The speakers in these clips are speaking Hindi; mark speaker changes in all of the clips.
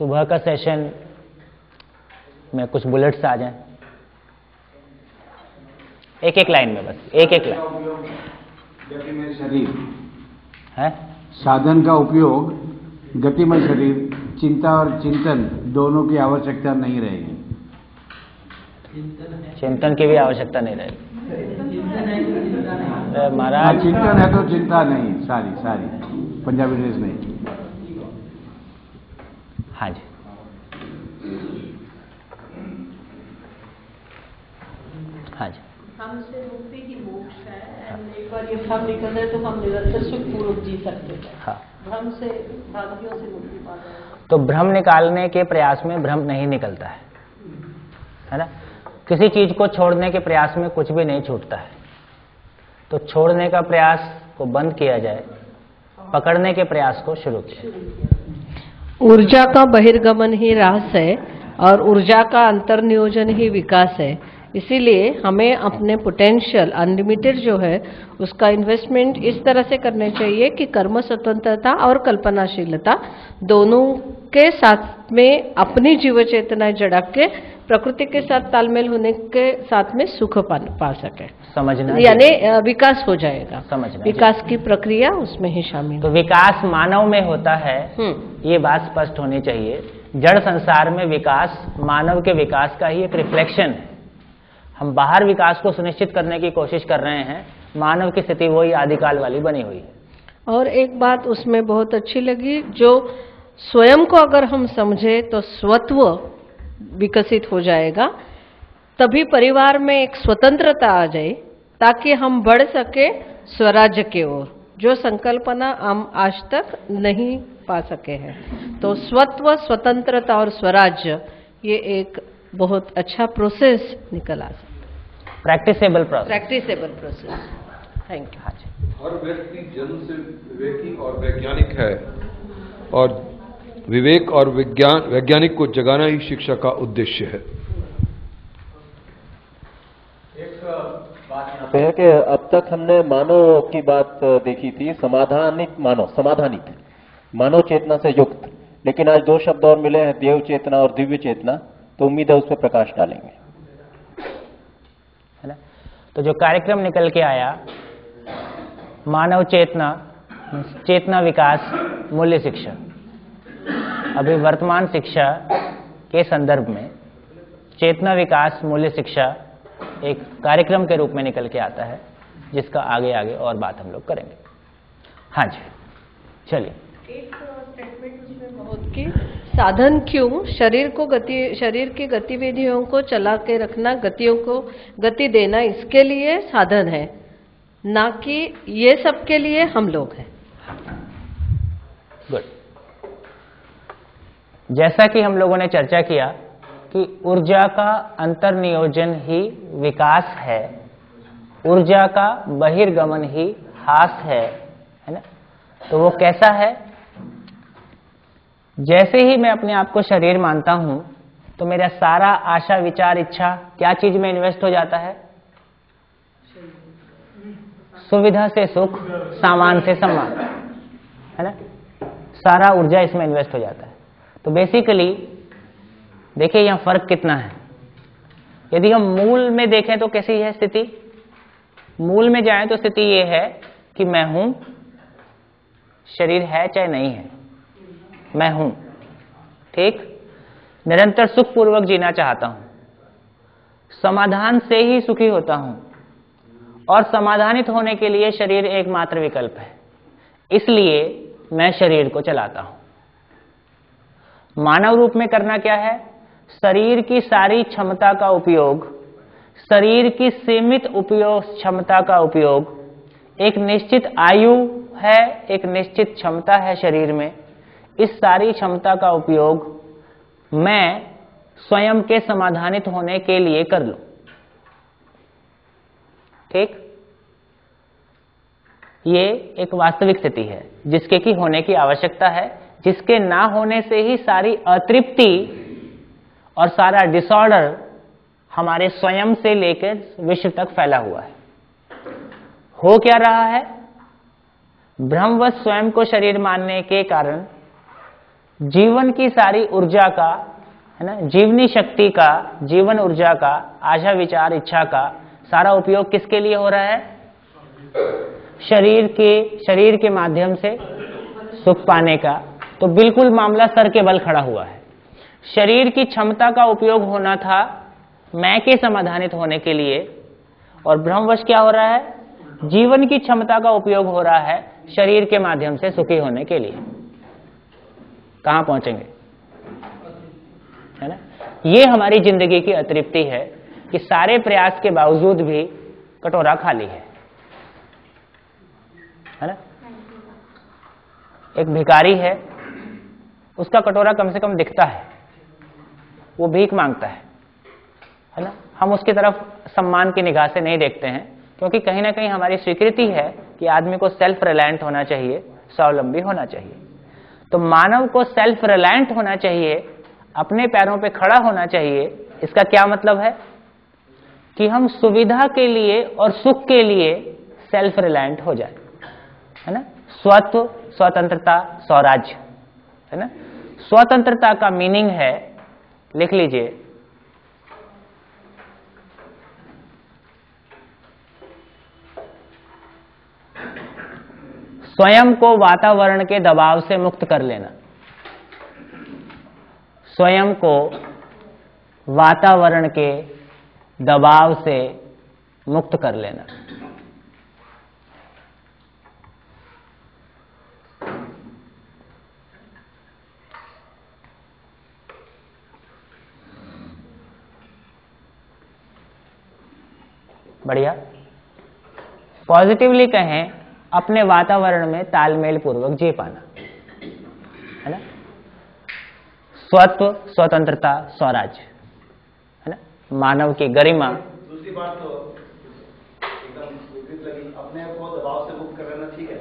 Speaker 1: सुबह का सेशन में कुछ बुलेट्स आ जाएं, एक एक लाइन में, बस एक एक लाइन।
Speaker 2: गतिमय शरीर
Speaker 1: है
Speaker 2: साधन का उपयोग, गतिमय शरीर, चिंता और चिंतन दोनों की आवश्यकता नहीं रहेगी।
Speaker 1: चिंतन की भी आवश्यकता नहीं रहेगी महाराज।
Speaker 2: चिंतन है तो चिंता नहीं, सारी पंजाबी ड्रेस नहीं।
Speaker 1: हाँ जी, हाँ जी।
Speaker 3: हमसे मुक्ति की मोक्ष है, एक बार ये भ्रम निकल जाए तो हम निरंतर सुखपूर्वक जी सकते हैं।
Speaker 1: हाँ,
Speaker 3: भ्रम से, भ्रांतियों से मुक्ति पा रहे हैं।
Speaker 1: तो भ्रम निकालने के प्रयास में भ्रम नहीं निकलता है ना। किसी चीज को छोड़ने के प्रयास में कुछ भी नहीं छूटता है। तो छोड़ने का प्रयास को बंद किया जाए, पकड़ने के प्रयास को शुरू किया।
Speaker 3: ऊर्जा का बहिर्गमन ही ह्रास है और ऊर्जा का अंतर्नियोजन ही विकास है। इसीलिए हमें अपने पोटेंशियल अनलिमिटेड जो है उसका इन्वेस्टमेंट इस तरह से करने चाहिए कि कर्म स्वतंत्रता और कल्पनाशीलता दोनों के साथ में अपनी जीव चेतनाएं जड़ा के प्रकृति के साथ तालमेल होने के साथ में सुख पा सके।
Speaker 1: समझना
Speaker 3: यानी विकास हो जाएगा।
Speaker 1: समझना
Speaker 3: विकास की प्रक्रिया उसमें ही शामिल।
Speaker 1: तो विकास मानव में होता है, ये बात स्पष्ट होनी चाहिए। जड़ संसार में विकास मानव के विकास का ही एक रिफ्लेक्शन है। हम बाहर विकास को सुनिश्चित करने की कोशिश कर रहे हैं, मानव की स्थिति वही आदिकाल वाली बनी हुई है।
Speaker 3: और एक बात उसमें बहुत अच्छी लगी, जो स्वयं को अगर हम समझे तो स्वत्व विकसित हो जाएगा, तभी परिवार में एक स्वतंत्रता आ जाए ताकि हम बढ़ सके स्वराज्य की ओर, जो संकल्पना हम आज तक नहीं पा सके हैं। तो स्वत्व, स्वतंत्रता और स्वराज्य ये एक बहुत अच्छा प्रोसेस निकल आ सकता है।
Speaker 1: Practicable
Speaker 3: process. Thank you.
Speaker 1: हाँ जी।
Speaker 4: हर व्यक्ति जन्म से विवेकी और वैज्ञानिक है और विवेक और वैज्ञानिक को जगाना ही शिक्षा का उद्देश्य है।
Speaker 5: एक बात है कि अब तक हमने मानव की बात देखी थी, समाधानित मानव चेतना से युक्त, लेकिन आज दो शब्द और मिले हैं, देव चेतना और दिव्य चेतना। तो उम्मीद है उस पर प्रकाश डालेंगे,
Speaker 1: है ना। तो जो कार्यक्रम निकल के आया, मानव चेतना, चेतना विकास, मूल्य शिक्षा, अभी वर्तमान शिक्षा के संदर्भ में चेतना विकास मूल्य शिक्षा एक कार्यक्रम के रूप में निकल के आता है, जिसका आगे आगे और बात हम लोग करेंगे। हाँ जी, चलिए।
Speaker 3: एक स्टेटमेंट उसमें बहुत की, साधन क्यों, शरीर की गतिविधियों को चला के रखना, गतियों को गति देना, इसके लिए साधन है, ना कि ये सब के लिए हम लोग हैं।
Speaker 1: गुड। जैसा कि हम लोगों ने चर्चा किया कि ऊर्जा का अंतर्नियोजन ही विकास है, ऊर्जा का बहिर्गमन ही ह्रास है ना। तो वो कैसा है? जैसे ही मैं अपने आप को शरीर मानता हूं, तो मेरा सारा आशा, विचार, इच्छा क्या चीज में इन्वेस्ट हो जाता है? सुविधा से सुख, सामान से सम्मान, है ना। सारा ऊर्जा इसमें इन्वेस्ट हो जाता है। तो बेसिकली देखिए यहां फर्क कितना है। यदि हम मूल में देखें तो कैसी है स्थिति? मूल में जाएं तो स्थिति ये है कि मैं हूं, शरीर है चाहे नहीं है, मैं हूं, ठीक। निरंतर सुखपूर्वक जीना चाहता हूं, समाधान से ही सुखी होता हूं, और समाधानित होने के लिए शरीर एकमात्र विकल्प है, इसलिए मैं शरीर को चलाता हूं। मानव रूप में करना क्या है? शरीर की सारी क्षमता का उपयोग, शरीर की सीमित उपयोग क्षमता का उपयोग, एक निश्चित आयु है, एक निश्चित क्षमता है शरीर में, इस सारी क्षमता का उपयोग मैं स्वयं के समाधानित होने के लिए कर लूं, ठीक। ये एक वास्तविक स्थिति है जिसके की होने की आवश्यकता है, जिसके ना होने से ही सारी अतृप्ति और सारा डिसऑर्डर हमारे स्वयं से लेकर विश्व तक फैला हुआ है। हो क्या रहा है? भ्रमवश स्वयं को शरीर मानने के कारण जीवन की सारी ऊर्जा का, है ना, जीवनी शक्ति का, जीवन ऊर्जा का, आशा विचार इच्छा का सारा उपयोग किसके लिए हो रहा है? शरीर के माध्यम से सुख पाने का। तो बिल्कुल मामला सर के बल खड़ा हुआ है। शरीर की क्षमता का उपयोग होना था मैं के समाधानित होने के लिए, और ब्रह्मवश क्या हो रहा है? जीवन की क्षमता का उपयोग हो रहा है शरीर के माध्यम से सुखी होने के लिए। कहां पहुंचेंगे? है ना, ये हमारी जिंदगी की अतृप्ति है कि सारे प्रयास के बावजूद भी कटोरा खाली है ना। एक भिखारी है, उसका कटोरा कम से कम दिखता है, वो भीख मांगता है ना। हम उसकी तरफ सम्मान की निगाह से नहीं देखते हैं, क्योंकि कहीं ना कहीं हमारी स्वीकृति है कि आदमी को सेल्फ रिलायंट होना चाहिए, स्वावलंबी होना चाहिए। तो मानव को सेल्फ रिलायंट होना चाहिए, अपने पैरों पे खड़ा होना चाहिए। इसका क्या मतलब है? कि हम सुविधा के लिए और सुख के लिए सेल्फ रिलायंट हो जाए, है ना। स्वत्व, स्वतंत्रता, स्वराज्य, है ना। स्वतंत्रता का मीनिंग है, लिख लीजिए, स्वयं को वातावरण के दबाव से मुक्त कर लेना। स्वयं को वातावरण के दबाव से मुक्त कर लेना। बढ़िया। पॉजिटिवली कहें, अपने वातावरण में तालमेल पूर्वक जी पाना, है ना। स्वत्व, स्वतंत्रता, स्वराज्य, है ना, मानव की गरिमा।
Speaker 6: दूसरी बात तो एकदम विपरीत लगी, अपने को दबाव से मुक्त कर लेना ठीक है,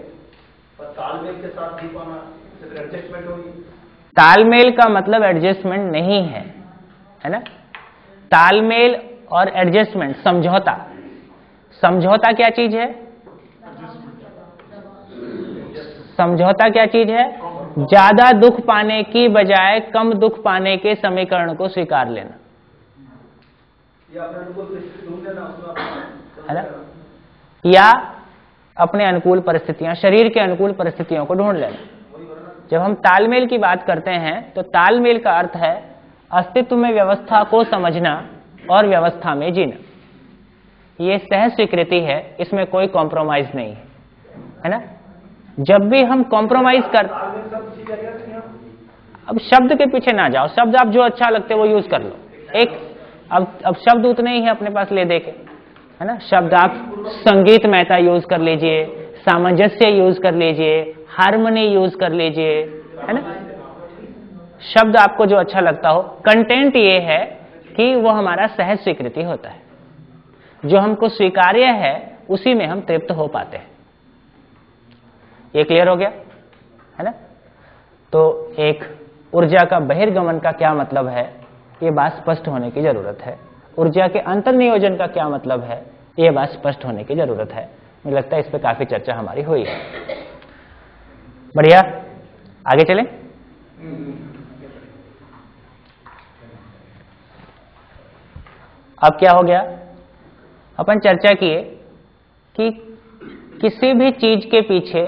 Speaker 6: पर तालमेल के साथ जी पाना, सिर्फ एडजस्टमेंट होगी।
Speaker 1: तालमेल का मतलब एडजस्टमेंट नहीं है ना। तालमेल और एडजस्टमेंट, समझौता। समझौता क्या चीज है? समझौता क्या चीज है? ज्यादा दुख पाने की बजाय कम दुख पाने के समीकरण को स्वीकार लेना, है ना, या अपने अनुकूल परिस्थितियां, शरीर के अनुकूल परिस्थितियों को ढूंढ लेना। जब हम तालमेल की बात करते हैं तो तालमेल का अर्थ है अस्तित्व में व्यवस्था को समझना और व्यवस्था में जीना। ये सहज स्वीकृति है, इसमें कोई कॉम्प्रोमाइज नहीं है ना। जब भी हम कॉम्प्रोमाइज कर, अब शब्द के पीछे ना जाओ, शब्द आप जो अच्छा लगते वो यूज कर लो। एक अब शब्द उतने ही है अपने पास ले दे के, है ना। शब्द आप संगीतमयता यूज कर लीजिए, सामंजस्य यूज कर लीजिए, हार्मनी यूज कर लीजिए, है ना। शब्द आपको जो अच्छा लगता हो। कंटेंट ये है कि वो हमारा सहज स्वीकृति होता है, जो हमको स्वीकार्य है उसी में हम तृप्त हो पाते हैं। ये क्लियर हो गया, है ना। तो एक ऊर्जा का बहिर्गमन का क्या मतलब है, ये बात स्पष्ट होने की जरूरत है। ऊर्जा के अंतर्नियोजन का क्या मतलब है, ये बात स्पष्ट होने की जरूरत है। मुझे लगता है इस पे काफी चर्चा हमारी हुई है। बढ़िया, आगे चलें। अब क्या हो गया, अपन चर्चा किए कि किसी भी चीज के पीछे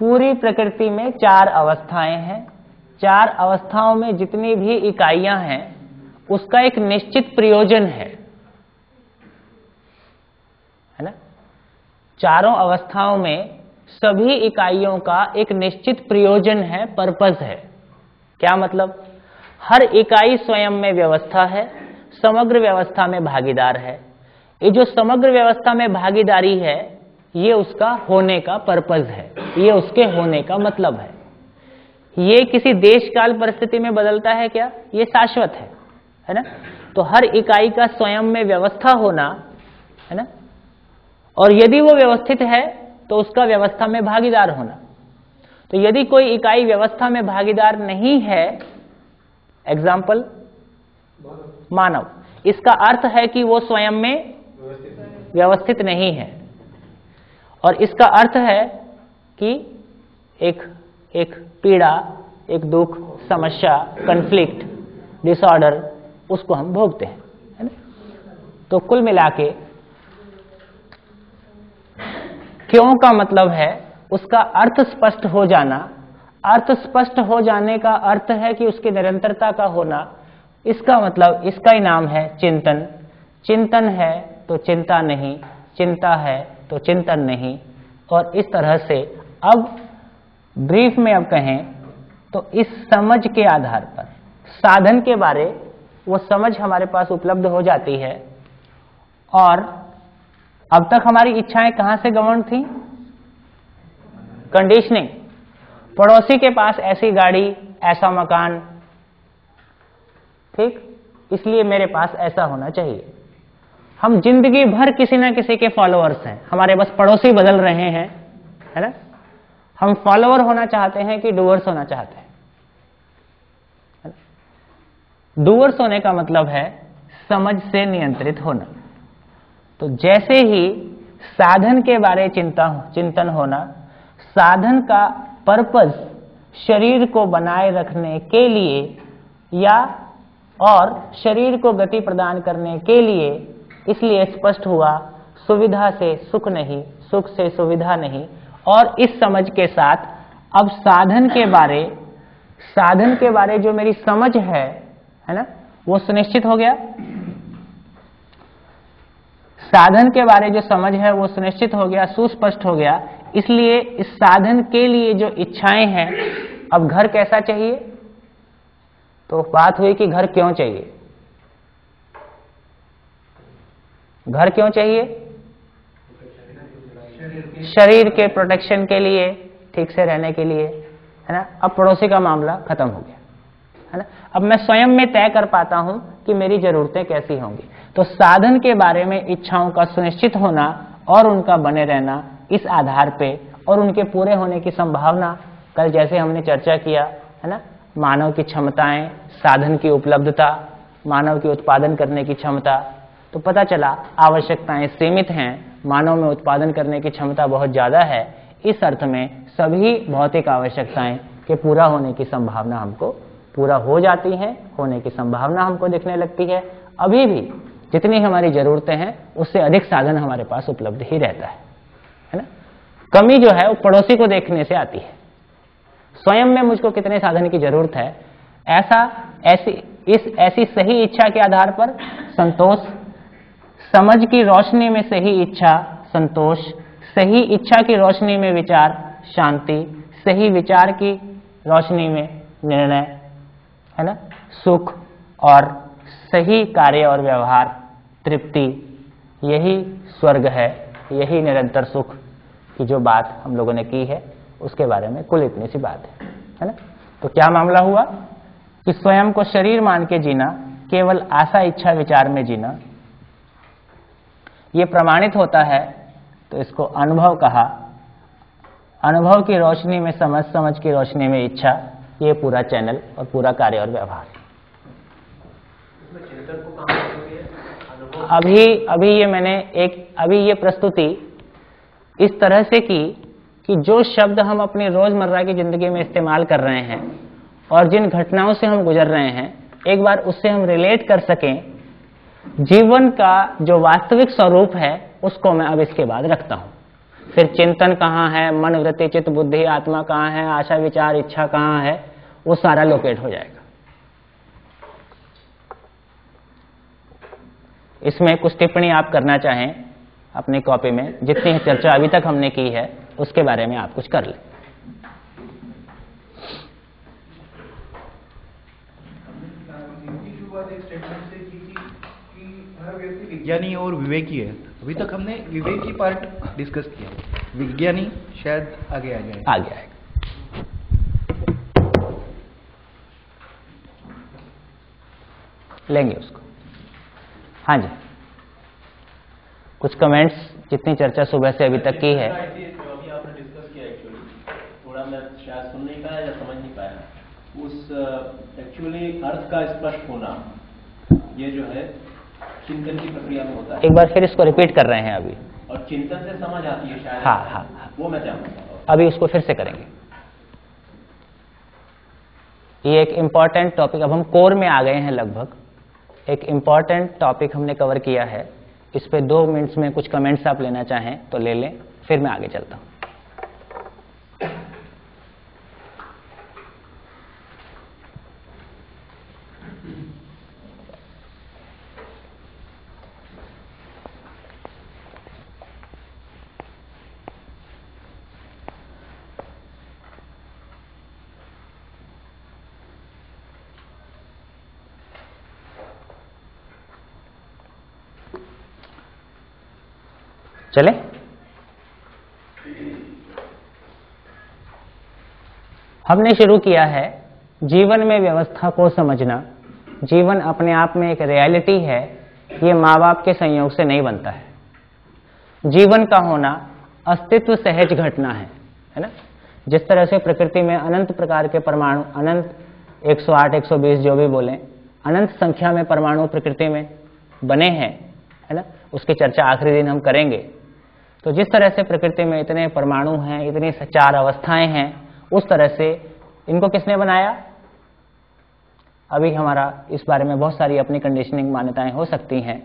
Speaker 1: पूरी प्रकृति में 4 अवस्थाएं हैं। 4 अवस्थाओं में जितनी भी इकाइयां हैं उसका एक निश्चित प्रयोजन है ना। चारों अवस्थाओं में सभी इकाइयों का एक निश्चित प्रयोजन है, पर्पस है। क्या मतलब? हर इकाई स्वयं में व्यवस्था है, समग्र व्यवस्था में भागीदार है। ये जो समग्र व्यवस्था में भागीदारी है, ये उसका होने का पर्पस है, ये उसके होने का मतलब है। ये किसी देश काल परिस्थिति में बदलता है क्या? ये शाश्वत है ना। तो हर इकाई का स्वयं में व्यवस्था होना, है ना, और यदि वो व्यवस्थित है तो उसका व्यवस्था में भागीदार होना। तो यदि कोई इकाई व्यवस्था में भागीदार नहीं है, एग्जाम्पल मानव, इसका अर्थ है कि वो स्वयं में व्यवस्थित नहीं है, और इसका अर्थ है कि एक पीड़ा एक दुख, समस्या, कन्फ्लिक्ट, डिसऑर्डर, उसको हम भोगते हैं, है ना। तो कुल मिला के क्यों का मतलब है उसका अर्थ स्पष्ट हो जाना। अर्थ स्पष्ट हो जाने का अर्थ है कि उसकी निरंतरता का होना। इसका मतलब, इसका ही नाम है चिंतन। चिंतन है तो चिंता नहीं, चिंता है तो चिंतन नहीं। और इस तरह से अब ब्रीफ में अब कहें तो इस समझ के आधार पर साधन के बारे वो समझ हमारे पास उपलब्ध हो जाती है। और अब तक हमारी इच्छाएं कहां से गवर्न थी? कंडीशनिंग। पड़ोसी के पास ऐसी गाड़ी, ऐसा मकान, ठीक, इसलिए मेरे पास ऐसा होना चाहिए। हम जिंदगी भर किसी ना किसी के फॉलोअर्स हैं, हमारे बस पड़ोसी बदल रहे हैं, है ना। हम फॉलोअर होना चाहते हैं कि डूअर्स होना चाहते हैं? डूअर्स होने का मतलब है समझ से नियंत्रित होना। तो जैसे ही साधन के बारे चिंतन होना, साधन का पर्पस शरीर को बनाए रखने के लिए या और शरीर को गति प्रदान करने के लिए, इसलिए स्पष्ट हुआ सुविधा से सुख नहीं, सुख से सुविधा नहीं। और इस समझ के साथ अब साधन के बारे जो मेरी समझ है ना, वो सुनिश्चित हो गया। साधन के बारे जो समझ है वो सुनिश्चित हो गया, सुस्पष्ट हो गया। इसलिए इस साधन के लिए जो इच्छाएं हैं, अब घर कैसा चाहिए? तो बात हुई कि घर क्यों चाहिए? घर क्यों चाहिए? शरीर के प्रोटेक्शन के लिए, ठीक से रहने के लिए, है ना। अब पड़ोसी का मामला खत्म हो गया, है ना। अब मैं स्वयं में तय कर पाता हूं कि मेरी जरूरतें कैसी होंगी। तो साधन के बारे में इच्छाओं का सुनिश्चित होना और उनका बने रहना इस आधार पे, और उनके पूरे होने की संभावना, कल जैसे हमने चर्चा किया, है ना, मानव की क्षमताएं, साधन की उपलब्धता, मानव की उत्पादन करने की क्षमता। तो पता चला आवश्यकताएं सीमित हैं, मानव में उत्पादन करने की क्षमता बहुत ज्यादा है। इस अर्थ में सभी भौतिक आवश्यकताएं के पूरा होने की संभावना हमको पूरा हो जाती हैं, होने की संभावना हमको दिखने लगती है। अभी भी जितनी हमारी जरूरतें हैं उससे अधिक साधन हमारे पास उपलब्ध ही रहता है ना। कमी जो है वो पड़ोसी को देखने से आती है। स्वयं में मुझको कितने साधन की जरूरत है, ऐसी सही इच्छा के आधार पर संतोष, समझ की रोशनी में सही इच्छा संतोष, सही इच्छा की रोशनी में विचार शांति, सही विचार की रोशनी में निर्णय, है ना, सुख, और सही कार्य और व्यवहार तृप्ति। यही स्वर्ग है, यही निरंतर सुख की जो बात हम लोगों ने की है, उसके बारे में कुल इतनी सी बात है ना। तो क्या मामला हुआ कि स्वयं को शरीर मान के जीना, केवल आशा इच्छा विचार में जीना, ये प्रमाणित होता है। तो इसको अनुभव कहा। अनुभव की रोशनी में समझ, समझ की रोशनी में इच्छा, ये पूरा चैनल और पूरा कार्य और व्यवहार। अभी ये मैंने अभी ये प्रस्तुति इस तरह से की कि जो शब्द हम अपनी रोजमर्रा की जिंदगी में इस्तेमाल कर रहे हैं और जिन घटनाओं से हम गुजर रहे हैं, एक बार उससे हम रिलेट कर सकें। जीवन का जो वास्तविक स्वरूप है उसको मैं अब इसके बाद रखता हूं। फिर चिंतन कहाँ है, मन, वृत्ति, चित्त, बुद्धि, आत्मा कहाँ है, आशा, विचार, इच्छा कहाँ है, वो सारा लोकेट हो जाएगा। इसमें कुछ टिप्पणी आप करना चाहें अपनी कॉपी में, जितनी चर्चा अभी तक हमने की है उसके बारे में आप कुछ कर लें।
Speaker 6: विज्ञानी और विवेकी है। अभी तक हमने विवेकी पार्ट डिस्कस किया, विज्ञानी शायद आगे आ जाएगा।
Speaker 1: लेंगे उसको। हाँ जी, कुछ कमेंट्स, जितनी चर्चा सुबह से अभी तक की है।
Speaker 5: अभी आपने डिस्कस किया, एक्चुअली थोड़ा मैं शायद सुन नहीं पाया या समझ नहीं पाया। उस एक्चुअली अर्थ का स्पष्ट होना, ये जो है चिंतन की प्रक्रिया में होता है।
Speaker 1: एक बार फिर इसको रिपीट कर रहे हैं अभी।
Speaker 5: और चिंतन से समझ आती है शायद।
Speaker 1: हाँ,
Speaker 5: वो मैं जानता हूँ।
Speaker 1: अभी उसको फिर से करेंगे। ये एक इम्पॉर्टेंट टॉपिक, अब हम कोर में आ गए हैं लगभग। एक इम्पॉर्टेंट टॉपिक हमने कवर किया है, इस पे 2 मिनट्स में कुछ कमेंट्स आप लेना चाहें तो ले लें, फिर मैं आगे चलता हूँ। चले, हमने शुरू किया है जीवन में व्यवस्था को समझना। जीवन अपने आप में एक रियलिटी है, ये माँ बाप के संयोग से नहीं बनता है। जीवन का होना अस्तित्व सहज घटना है ना। जिस तरह से प्रकृति में अनंत प्रकार के परमाणु, अनंत 108, 120 जो भी बोलें, अनंत संख्या में परमाणु प्रकृति में बने हैं, है ना। उसकी चर्चा आखिरी दिन हम करेंगे। तो जिस तरह से प्रकृति में इतने परमाणु हैं, इतनी 4 अवस्थाएं हैं, उस तरह से इनको किसने बनाया? अभी हमारा इस बारे में बहुत सारी अपनी कंडीशनिंग मान्यताएं हो सकती हैं,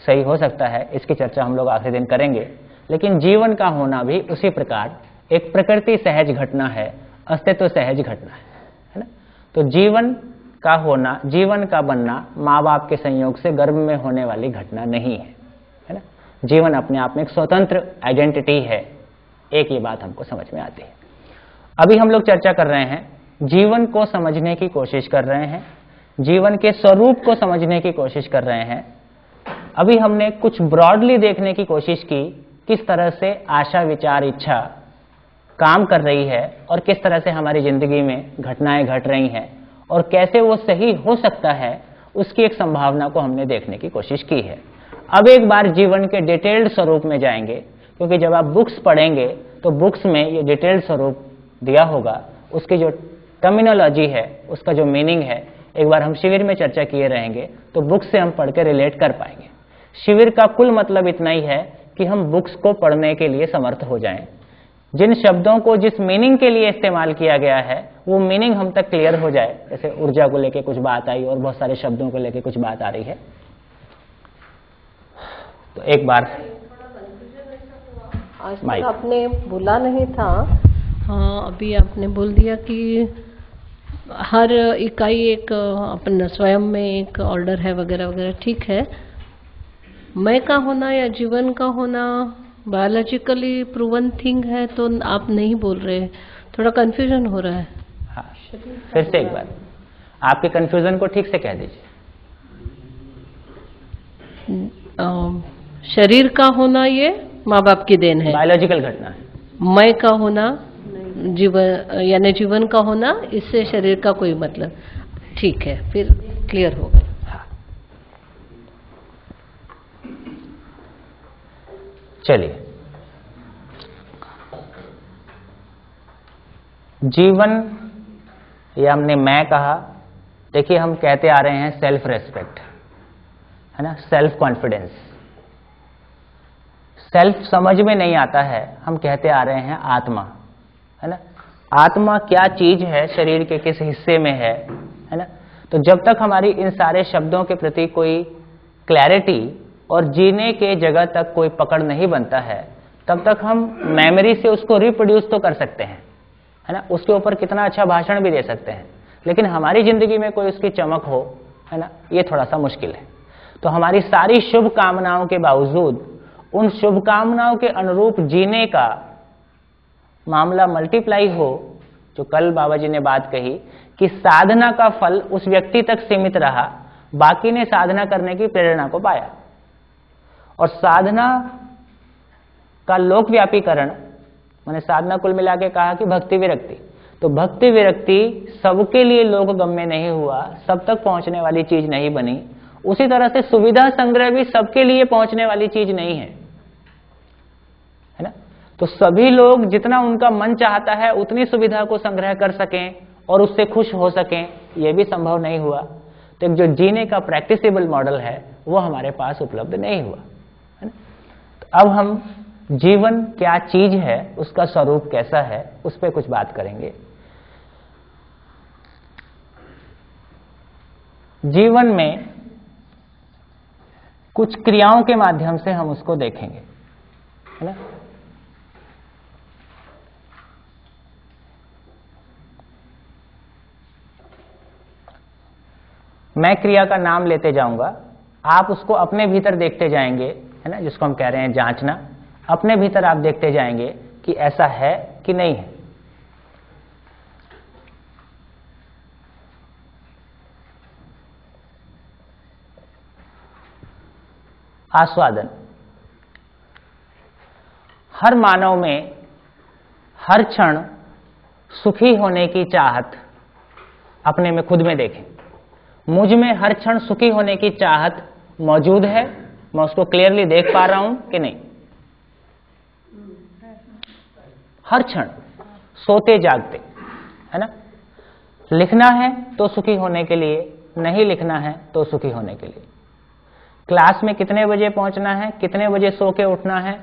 Speaker 1: सही हो सकता है, इसकी चर्चा हम लोग आखिरी दिन करेंगे। लेकिन जीवन का होना भी उसी प्रकार एक प्रकृति सहज घटना है, अस्तित्व सहज घटना है ना। तो जीवन का होना, जीवन का बनना माँ बाप के संयोग से गर्भ में होने वाली घटना नहीं है, है ना। जीवन अपने आप में एक स्वतंत्र आइडेंटिटी है। एक ये बात हमको समझ में आती है। अभी हम लोग चर्चा कर रहे हैं, जीवन को समझने की कोशिश कर रहे हैं, जीवन के स्वरूप को समझने की कोशिश कर रहे हैं। अभी हमने कुछ ब्रॉडली देखने की कोशिश की, किस तरह से आशा, विचार, इच्छा काम कर रही है और किस तरह से हमारी जिंदगी में घटनाएं घट रही हैं और कैसे वो सही हो सकता है, उसकी एक संभावना को हमने देखने की कोशिश की है। अब एक बार जीवन के डिटेल्ड स्वरूप में जाएंगे, क्योंकि जब आप बुक्स पढ़ेंगे तो बुक्स में ये डिटेल्ड स्वरूप दिया होगा, उसकी जो टर्मिनोलॉजी है, उसका जो मीनिंग है, एक बार हम शिविर में चर्चा किए रहेंगे तो बुक्स से हम पढ़ के रिलेट कर पाएंगे। शिविर का कुल मतलब इतना ही है कि हम बुक्स को पढ़ने के लिए समर्थ हो जाएं। जिन शब्दों को जिस मीनिंग के लिए इस्तेमाल किया गया है वो मीनिंग हम तक क्लियर हो जाए। जैसे ऊर्जा को लेके कुछ बात आई और बहुत सारे शब्दों को लेके कुछ बात आ रही है। तो एक बार
Speaker 3: आज तक आपने बोला नहीं था, हाँ अभी आपने बोल दिया कि हर इकाई एक अपन स्वयं में एक ऑर्डर है वगैरह वगैरह, ठीक है। मैं का होना या जीवन का होना बायोलॉजिकली प्रूवन थिंग है, तो आप नहीं बोल रहे, थोड़ा कंफ्यूजन हो रहा है।
Speaker 1: हाँ, फिर से एक बार आपके कंफ्यूजन को ठीक से कह दीजिए।
Speaker 3: शरीर का होना ये माँ बाप की देन है,
Speaker 1: बायोलॉजिकल घटना है।
Speaker 3: मैं का होना जीवन यानी जीवन का होना, इससे शरीर का कोई मतलब, ठीक है, फिर क्लियर हो गया।
Speaker 1: हाँ। चलिए, जीवन या हमने मैं कहा, देखिए हम कहते आ रहे हैं सेल्फ रेस्पेक्ट, है ना, सेल्फ कॉन्फिडेंस। सेल्फ समझ में नहीं आता है, हम कहते आ रहे हैं आत्मा, है ना। आत्मा क्या चीज है, शरीर के किस हिस्से में है ना। तो जब तक हमारी इन सारे शब्दों के प्रति कोई क्लैरिटी और जीने के जगह तक कोई पकड़ नहीं बनता है, तब तक हम मेमोरी से उसको रिप्रोड्यूस तो कर सकते हैं, है ना, उसके ऊपर कितना अच्छा भाषण भी दे सकते हैं, लेकिन हमारी जिंदगी में कोई उसकी चमक हो, है ना, ये थोड़ा सा मुश्किल है। तो हमारी सारी शुभ कामनाओं के बावजूद उन शुभकामनाओं के अनुरूप जीने का मामला मल्टीप्लाई हो, जो कल बाबा जी ने बात कही कि साधना का फल उस व्यक्ति तक सीमित रहा, बाकी ने साधना करने की प्रेरणा को पाया। और साधना का लोकव्यापीकरण, मैंने साधना कुल मिला के कहा कि भक्ति विरक्ति, तो भक्ति विरक्ति सबके लिए लोकगम्य नहीं हुआ, सब तक पहुंचने वाली चीज नहीं बनी। उसी तरह से सुविधा संग्रह भी सबके लिए पहुंचने वाली चीज नहीं है ना। तो सभी लोग जितना उनका मन चाहता है उतनी सुविधा को संग्रह कर सकें और उससे खुश हो सकें, यह भी संभव नहीं हुआ। तो एक जो जीने का प्रैक्टिसेबल मॉडल है वो हमारे पास उपलब्ध नहीं हुआ, है ना। तो अब हम जीवन क्या चीज है, उसका स्वरूप कैसा है, उस पर कुछ बात करेंगे। जीवन में कुछ क्रियाओं के माध्यम से हम उसको देखेंगे, है ना। मैं क्रिया का नाम लेते जाऊंगा, आप उसको अपने भीतर देखते जाएंगे, है ना, जिसको हम कह रहे हैं जांचना। अपने भीतर आप देखते जाएंगे कि ऐसा है कि नहीं है। आस्वादन। हर मानव में हर क्षण सुखी होने की चाहत अपने में खुद में देखें। मुझ में हर क्षण सुखी होने की चाहत मौजूद है, मैं उसको क्लियरली देख पा रहा हूं कि नहीं। हर क्षण, सोते जागते, है ना। लिखना है तो सुखी होने के लिए, नहीं लिखना है तो सुखी होने के लिए। क्लास में कितने बजे पहुंचना है, कितने बजे सो के उठना है,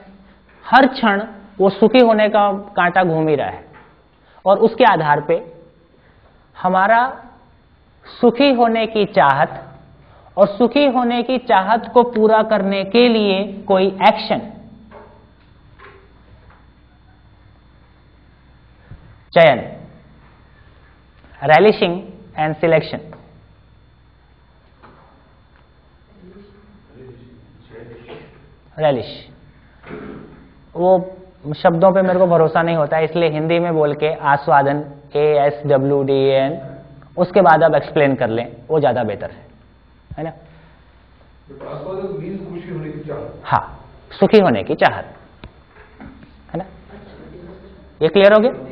Speaker 1: हर क्षण वो सुखी होने का कांटा घूम ही रहा है। और उसके आधार पे हमारा सुखी होने की चाहत और सुखी होने की चाहत को पूरा करने के लिए कोई एक्शन, चयन, रेलिशिंग एंड सिलेक्शन, रेलिश, वो शब्दों पे मेरे को भरोसा नहीं होता है, इसलिए हिंदी में बोल के आस्वादन, ASWDAN, उसके बाद आप एक्सप्लेन कर लें, वो ज्यादा बेटर है ना।
Speaker 4: आस्वादन मीन्स खुशी होने की चाहत।
Speaker 1: हाँ, सुखी होने की चाहत, है ना। ये क्लियर हो गया।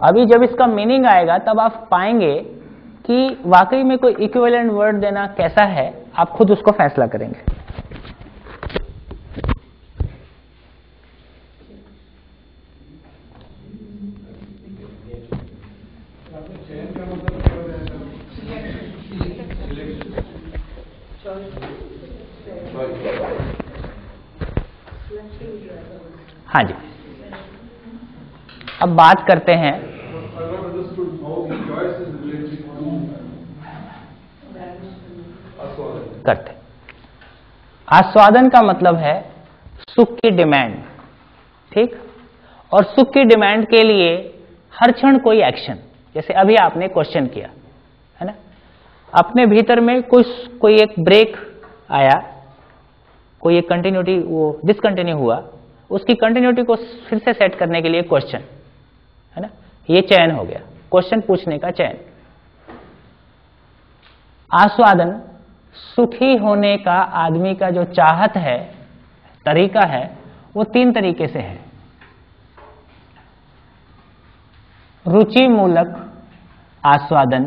Speaker 1: अभी जब इसका मीनिंग आएगा तब आप पाएंगे कि वाकई में कोई इक्विवेलेंट वर्ड देना कैसा है, आप खुद उसको फैसला करेंगे। हाँ जी, अब बात करते हैं आस्वादन का मतलब है सुख की डिमांड, ठीक। और सुख की डिमांड के लिए हर क्षण कोई एक्शन, जैसे अभी आपने क्वेश्चन किया, है ना। अपने भीतर में कोई एक ब्रेक आया, कोई एक कंटिन्यूटी वो डिसकंटिन्यू हुआ, उसकी कंटिन्यूटी को फिर से सेट करने के लिए क्वेश्चन, है ना। ये चयन हो गया, क्वेश्चन पूछने का चयन। आस्वादन सुखी होने का आदमी का जो चाहत है, तरीका है, वो 3 तरीके से है। रुचि मूलक आस्वादन,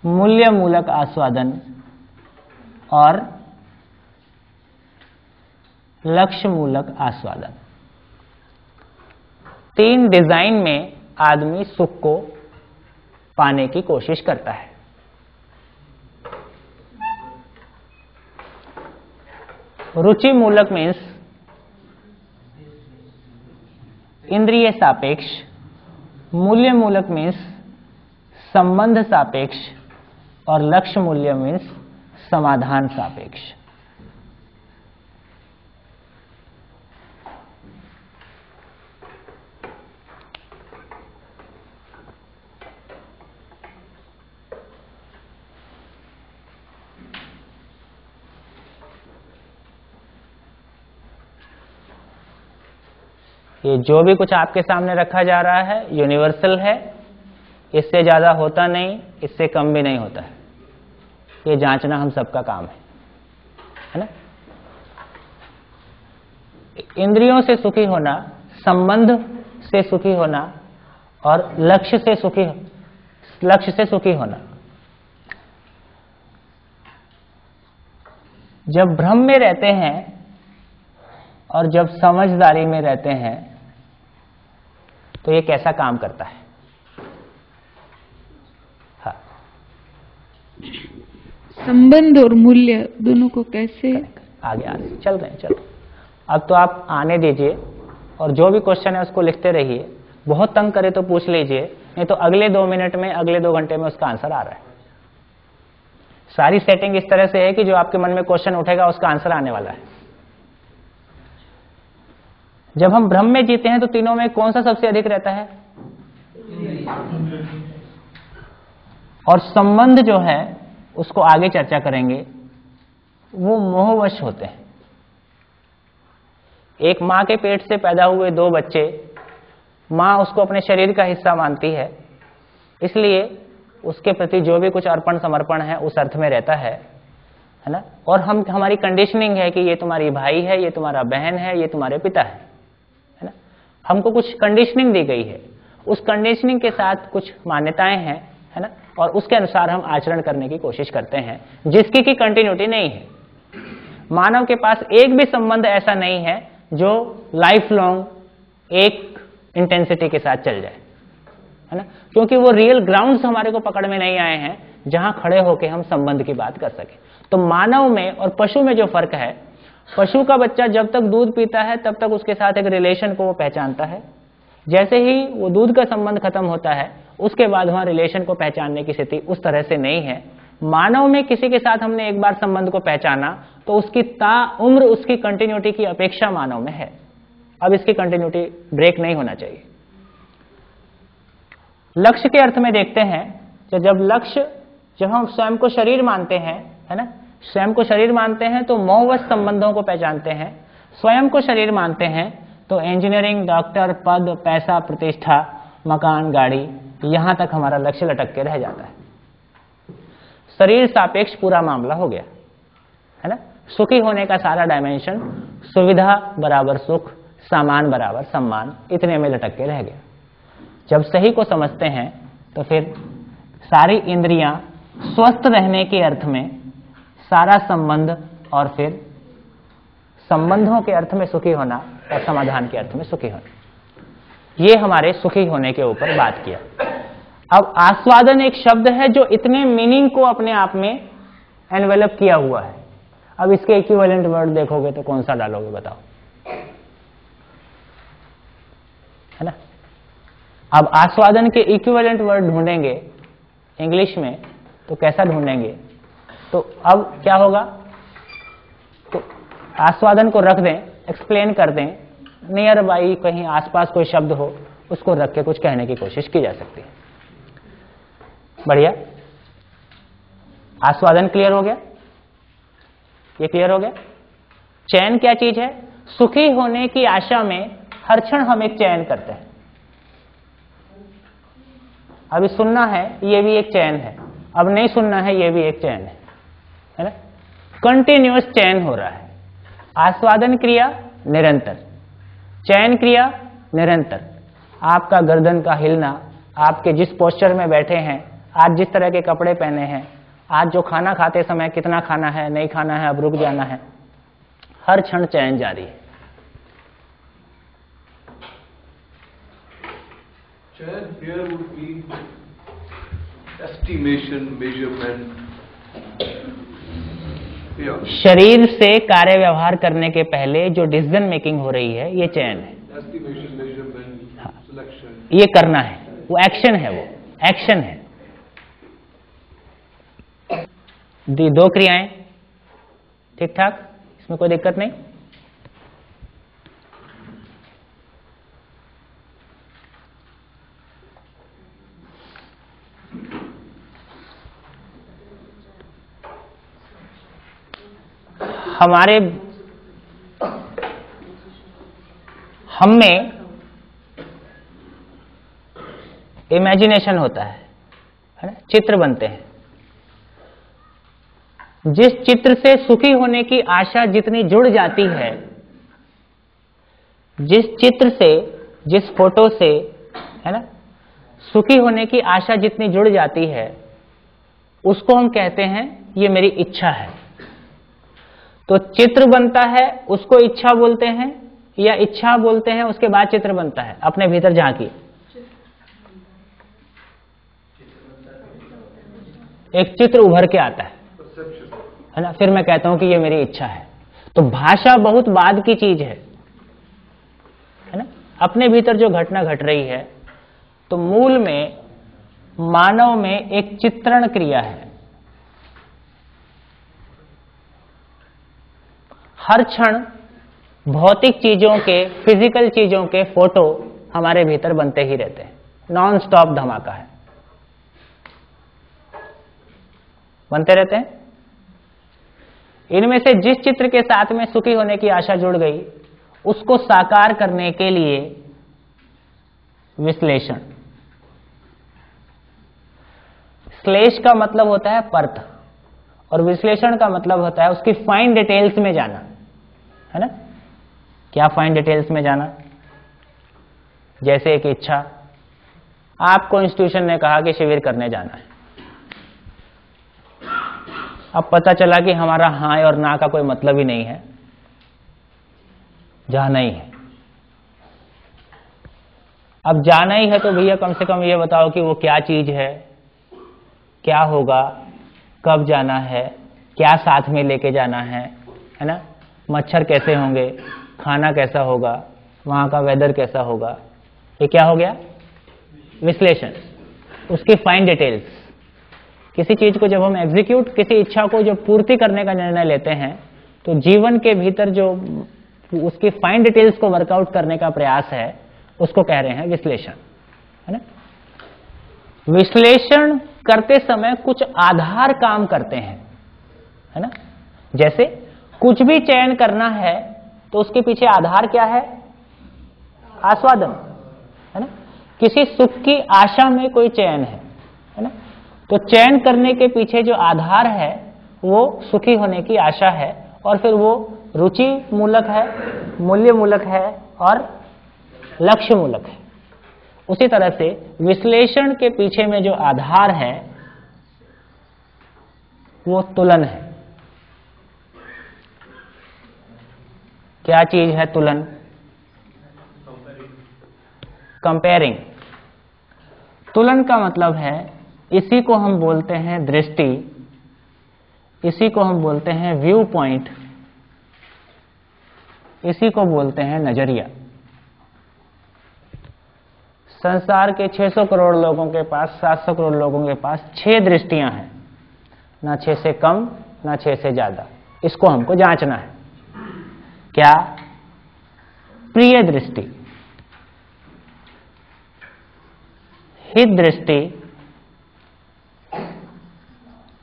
Speaker 1: मूल्य मूलक आस्वादन और लक्ष्य मूलक आस्वादन। 3 डिजाइन में आदमी सुख को पाने की कोशिश करता है। रुचि मूलक मीन्स इंद्रिय सापेक्ष, मूल्य मूलक मीन्स संबंध सापेक्ष और लक्ष्य मूल्य मीन्स समाधान सापेक्ष। ये जो भी कुछ आपके सामने रखा जा रहा है यूनिवर्सल है, इससे ज्यादा होता नहीं, इससे कम भी नहीं होता है। ये जांचना हम सबका काम है ना। इंद्रियों से सुखी होना, संबंध से सुखी होना और लक्ष्य से सुखी होना। जब भ्रम में रहते हैं और जब समझदारी में रहते हैं तो ये कैसा काम करता है।
Speaker 7: संबंध और मूल्य दोनों को कैसे
Speaker 1: आगे आगे चल रहे हैं, चलो। अब तो आप आने दीजिए और जो भी क्वेश्चन है उसको लिखते रहिए। बहुत तंग करे तो पूछ लीजिए, नहीं तो अगले 2 मिनट में, अगले 2 घंटे में उसका आंसर आ रहा है। सारी सेटिंग इस तरह से है कि जो आपके मन में क्वेश्चन उठेगा उसका आंसर आने वाला है। जब हम ब्रह्म में जीते हैं तो तीनों में कौन सा सबसे अधिक रहता है? और संबंध जो है उसको आगे चर्चा करेंगे, वो मोहवश होते हैं। एक मां के पेट से पैदा हुए 2 बच्चे, मां उसको अपने शरीर का हिस्सा मानती है, इसलिए उसके प्रति जो भी कुछ अर्पण समर्पण है उस अर्थ में रहता है ना। और हमारी कंडीशनिंग है कि ये तुम्हारी भाई है, ये तुम्हारा बहन है, ये तुम्हारे पिता है ना। हमको कुछ कंडीशनिंग दी गई है, उस कंडीशनिंग के साथ कुछ मान्यताएं हैं, है ना, और उसके अनुसार हम आचरण करने की कोशिश करते हैं, जिसकी की कंटिन्यूटी नहीं है। मानव के पास एक भी संबंध ऐसा नहीं है जो लाइफ लॉन्ग एक इंटेंसिटी के साथ चल जाए, है ना, क्योंकि वो रियल ग्राउंड्स हमारे को पकड़ में नहीं आए हैं जहां खड़े होकर हम संबंध की बात कर सके। तो मानव में और पशु में जो फर्क है, पशु का बच्चा जब तक दूध पीता है तब तक उसके साथ एक रिलेशन को वो पहचानता है। जैसे ही वो दूध का संबंध खत्म होता है उसके बाद वहां रिलेशन को पहचानने की स्थिति उस तरह से नहीं है। मानव में किसी के साथ हमने एक बार संबंध को पहचाना तो उसकी ताउम्र उसकी कंटिन्यूटी की अपेक्षा मानव में है। अब इसकी कंटिन्यूटी ब्रेक नहीं होना चाहिए। लक्ष्य के अर्थ में देखते हैं कि जब हम स्वयं को शरीर मानते हैं, है ना, स्वयं को शरीर मानते हैं तो मोहवश संबंधों को पहचानते हैं। स्वयं को शरीर मानते हैं तो इंजीनियरिंग, डॉक्टर, पद, पैसा, प्रतिष्ठा, मकान, गाड़ी, यहां तक हमारा लक्ष्य लटक के रह जाता है। शरीर सापेक्ष पूरा मामला हो गया, है ना। सुखी होने का सारा डायमेंशन सुविधा बराबर सुख, सामान बराबर सम्मान, इतने में लटक के रह गया। जब सही को समझते हैं तो फिर सारी इंद्रियां स्वस्थ रहने के अर्थ में, सारा संबंध, और फिर संबंधों के अर्थ में सुखी होना और समाधान के अर्थ में सुखी होना, ये हमारे सुखी होने के ऊपर बात किया। अब आस्वादन एक शब्द है जो इतने मीनिंग को अपने आप में एनवेलप किया हुआ है। अब इसके इक्विवेलेंट वर्ड देखोगे तो कौन सा डालोगे बताओ, है ना। अब आस्वादन के इक्विवेलेंट वर्ड ढूंढेंगे इंग्लिश में तो कैसा ढूंढेंगे? तो अब क्या होगा, तो आस्वादन को रख दें, एक्सप्लेन कर दें, नियर बाई कहीं आसपास कोई शब्द हो उसको रख के कुछ कहने की कोशिश की जा सकती है। बढ़िया, आस्वादन क्लियर हो गया, ये क्लियर हो गया। चयन क्या चीज है? सुखी होने की आशा में हर क्षण हम एक चयन करते हैं। अभी सुनना है ये भी एक चयन है, अब नहीं सुनना है ये भी एक चयन है ना। कंटिन्यूअस चयन हो रहा है। आस्वादन क्रिया निरंतर, चयन क्रिया निरंतर। आपका गर्दन का हिलना, आपके जिस पोस्चर में बैठे हैं, आज जिस तरह के कपड़े पहने हैं, आज जो खाना खाते समय कितना खाना है, नहीं खाना है, अब रुक जाना है, हर क्षण चयन जारी है।
Speaker 4: Chayam here would be estimation, measurement. Yeah.
Speaker 1: शरीर से कार्य व्यवहार करने के पहले जो डिसीजन मेकिंग हो रही है ये चयन है।
Speaker 4: Estimation, measurement,
Speaker 1: हाँ,
Speaker 4: selection.
Speaker 1: ये करना है, वो एक्शन है, वो एक्शन है। दो क्रियाएं ठीक ठाक, इसमें कोई दिक्कत नहीं। हम में इमेजिनेशन होता है ना, चित्र बनते हैं। जिस चित्र से सुखी होने की आशा जितनी जुड़ जाती है, जिस चित्र से, जिस फोटो से, है ना, सुखी होने की आशा जितनी जुड़ जाती है, उसको हम कहते हैं ये मेरी इच्छा है। तो चित्र बनता है, उसको इच्छा बोलते हैं, या इच्छा बोलते हैं, उसके बाद चित्र बनता है। अपने भीतर झांकी, एक चित्र उभर के आता है ना, फिर मैं कहता हूं कि ये मेरी इच्छा है। तो भाषा बहुत बाद की चीज है ना। अपने भीतर जो घटना घट रही है, तो मूल में मानव में एक चित्रण क्रिया है। हर क्षण भौतिक चीजों के, फिजिकल चीजों के फोटो हमारे भीतर बनते ही रहते हैं, नॉन स्टॉप धमाका है, बनते रहते हैं। इनमें से जिस चित्र के साथ में सुखी होने की आशा जुड़ गई, उसको साकार करने के लिए विश्लेषण, श्लेष का मतलब होता है परत, और विश्लेषण का मतलब होता है उसकी फाइन डिटेल्स में जाना, है ना। क्या फाइन डिटेल्स में जाना? जैसे एक इच्छा, आपको इंस्टीट्यूशन ने कहा कि शिविर करने जाना है। अब पता चला कि हमारा हाँ और ना का कोई मतलब ही नहीं है, जाना ही है। अब जाना ही है तो भैया कम से कम ये बताओ कि वो क्या चीज है, क्या होगा, कब जाना है, क्या साथ में लेके जाना है ना। मच्छर कैसे होंगे, खाना कैसा होगा, वहां का वेदर कैसा होगा, ये क्या हो गया? विश्लेषण, उसकी फाइन डिटेल्स। किसी चीज को जब हम एग्जीक्यूट, किसी इच्छा को जब पूर्ति करने का निर्णय लेते हैं, तो जीवन के भीतर जो उसकी फाइन डिटेल्स को वर्कआउट करने का प्रयास है, उसको कह रहे हैं विश्लेषण, है ना। विश्लेषण करते समय कुछ आधार काम करते हैं, है ना। जैसे कुछ भी चयन करना है तो उसके पीछे आधार क्या है? आस्वादन, है ना। किसी सुख की आशा में कोई चयन है ना। तो चयन करने के पीछे जो आधार है वो सुखी होने की आशा है, और फिर वो रुचि मूलक है, मूल्य मूलक है और लक्ष्य मूलक है। उसी तरह से विश्लेषण के पीछे में जो आधार है वो तुलन है। क्या चीज है तुलन? कंपेयरिंग। तुलन का मतलब है, इसी को हम बोलते हैं दृष्टि, इसी को हम बोलते हैं व्यू पॉइंट, इसी को बोलते हैं नजरिया। संसार के 600 करोड़ लोगों के पास, 700 करोड़ लोगों के पास 6 दृष्टियां हैं, ना 6 से कम ना 6 से ज्यादा। इसको हमको जांचना है। क्या? प्रिय दृष्टि, हित दृष्टि,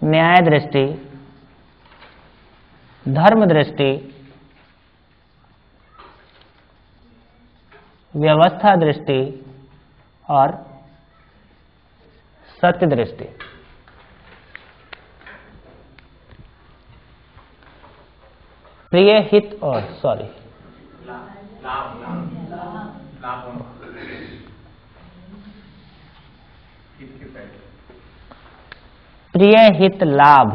Speaker 1: न्याय दृष्टि, धर्म दृष्टि, व्यवस्था दृष्टि और सत्य दृष्टि। प्रिय, हित और प्रिय, हित, लाभ,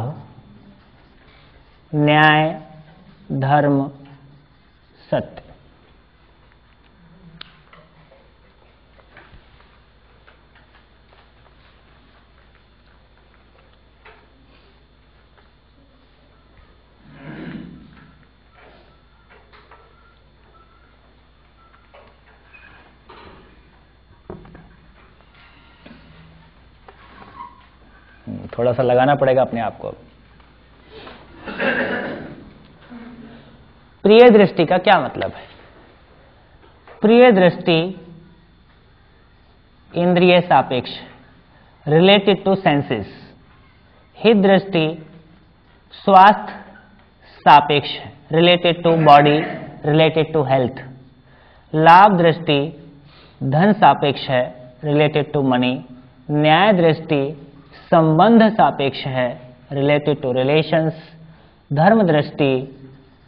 Speaker 1: न्याय, धर्म, सत्य। थोड़ा सा लगाना पड़ेगा अपने आप को। प्रिय दृष्टि का क्या मतलब है? प्रिय दृष्टि इंद्रिय सापेक्ष, रिलेटेड टू सेंसेस। हित दृष्टि स्वास्थ्य सापेक्ष, related to body, related to health. लाभ दृष्टि धन सापेक्ष है, रिलेटेड टू मनी। न्याय दृष्टि संबंध सापेक्ष है, रिलेटेड टू रिलेशंस। धर्म दृष्टि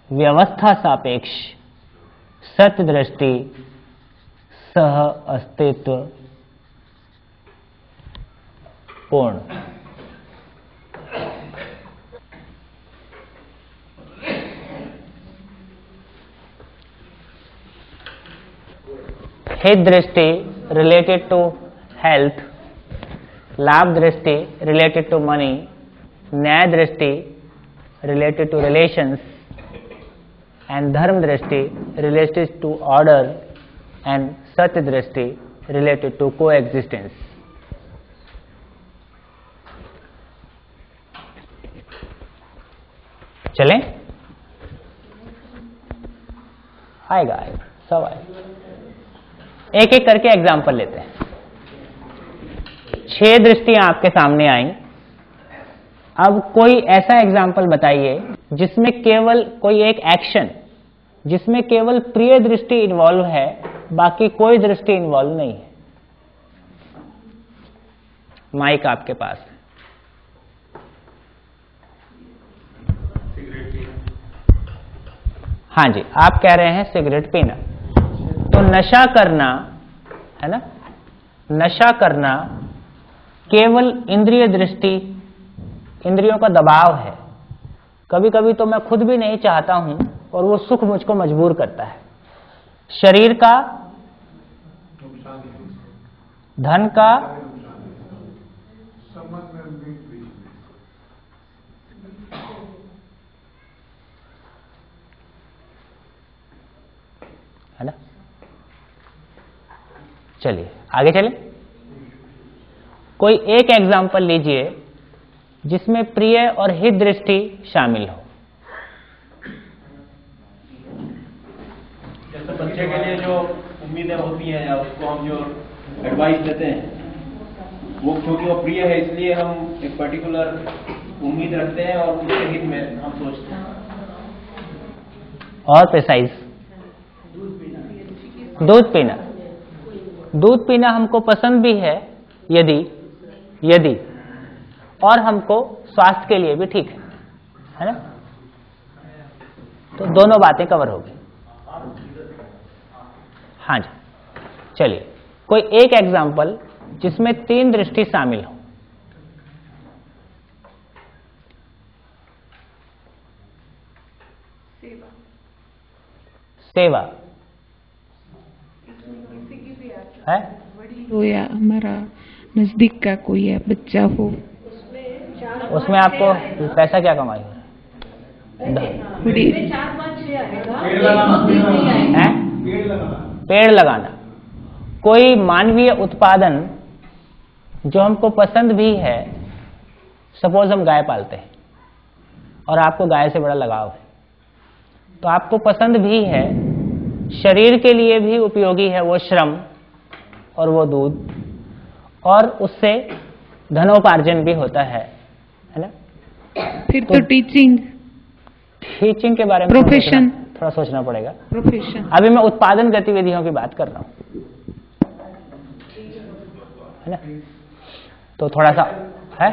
Speaker 1: व्यवस्था सापेक्ष। सत्य दृष्टि सह अस्तित्व पूर्ण। हित दृष्टि रिलेटेड टू हेल्थ। लाभ दृष्टि रिलेटेड टू मनी। न्याय दृष्टि related to relations. and dharma drishti related to order and satya drishti related to coexistence. चलें, आएगा सब आएगा। एक एक करके एग्जाम्पल लेते हैं। 6 दृष्टियां आपके सामने आई। अब कोई ऐसा एग्जाम्पल बताइए जिसमें केवल कोई एक एक्शन, जिसमें केवल प्रिय दृष्टि इन्वॉल्व है, बाकी कोई दृष्टि इन्वॉल्व नहीं है। माइक आपके पास है। हाँ जी, आप कह रहे हैं सिगरेट पीना। तो नशा करना है ना, नशा करना केवल इंद्रिय दृष्टि, इंद्रियों का दबाव है। कभी कभी तो मैं खुद भी नहीं चाहता हूं और वो सुख मुझको मजबूर करता है। शरीर का, धन का, है ना। चलिए आगे चलें। कोई एक एग्जाम्पल लीजिए जिसमें प्रिय और हित दृष्टि शामिल हो।
Speaker 5: जैसे बच्चे के लिए जो उम्मीदें होती हैं या उसको हम जो एडवाइस देते हैं, वो क्योंकि वो प्रिय है इसलिए हम एक पर्टिकुलर उम्मीद रखते हैं और उसके हित में हम सोचते हैं।
Speaker 1: और प्रिसाइज, दूध पीना। दूध पीना हमको पसंद भी है यदि और हमको स्वास्थ्य के लिए भी ठीक है ना। तो दोनों बातें कवर होगी। हाँ जी, चलिए कोई एक एग्जाम्पल जिसमें 3 दृष्टि शामिल हो। सेवा है,
Speaker 7: हो या हमारा नजदीक का कोई है बच्चा हो,
Speaker 1: उसमें आपको पैसा क्या कमाई है? पेड़ लगाना। कोई मानवीय उत्पादन जो हमको पसंद भी है, सपोज हम गाय पालते हैं और आपको गाय से बड़ा लगाव है, तो आपको पसंद भी है, शरीर के लिए भी उपयोगी है वो श्रम और वो दूध, और उससे धनोपार्जन भी होता है ना।
Speaker 7: फिर तो टीचिंग
Speaker 1: के बारे में
Speaker 7: प्रोफेशन
Speaker 1: थोड़ा सोचना पड़ेगा।
Speaker 7: प्रोफेशन
Speaker 1: अभी मैं उत्पादन गतिविधियों की बात कर रहा हूं, है ना। तो थोड़ा सा है,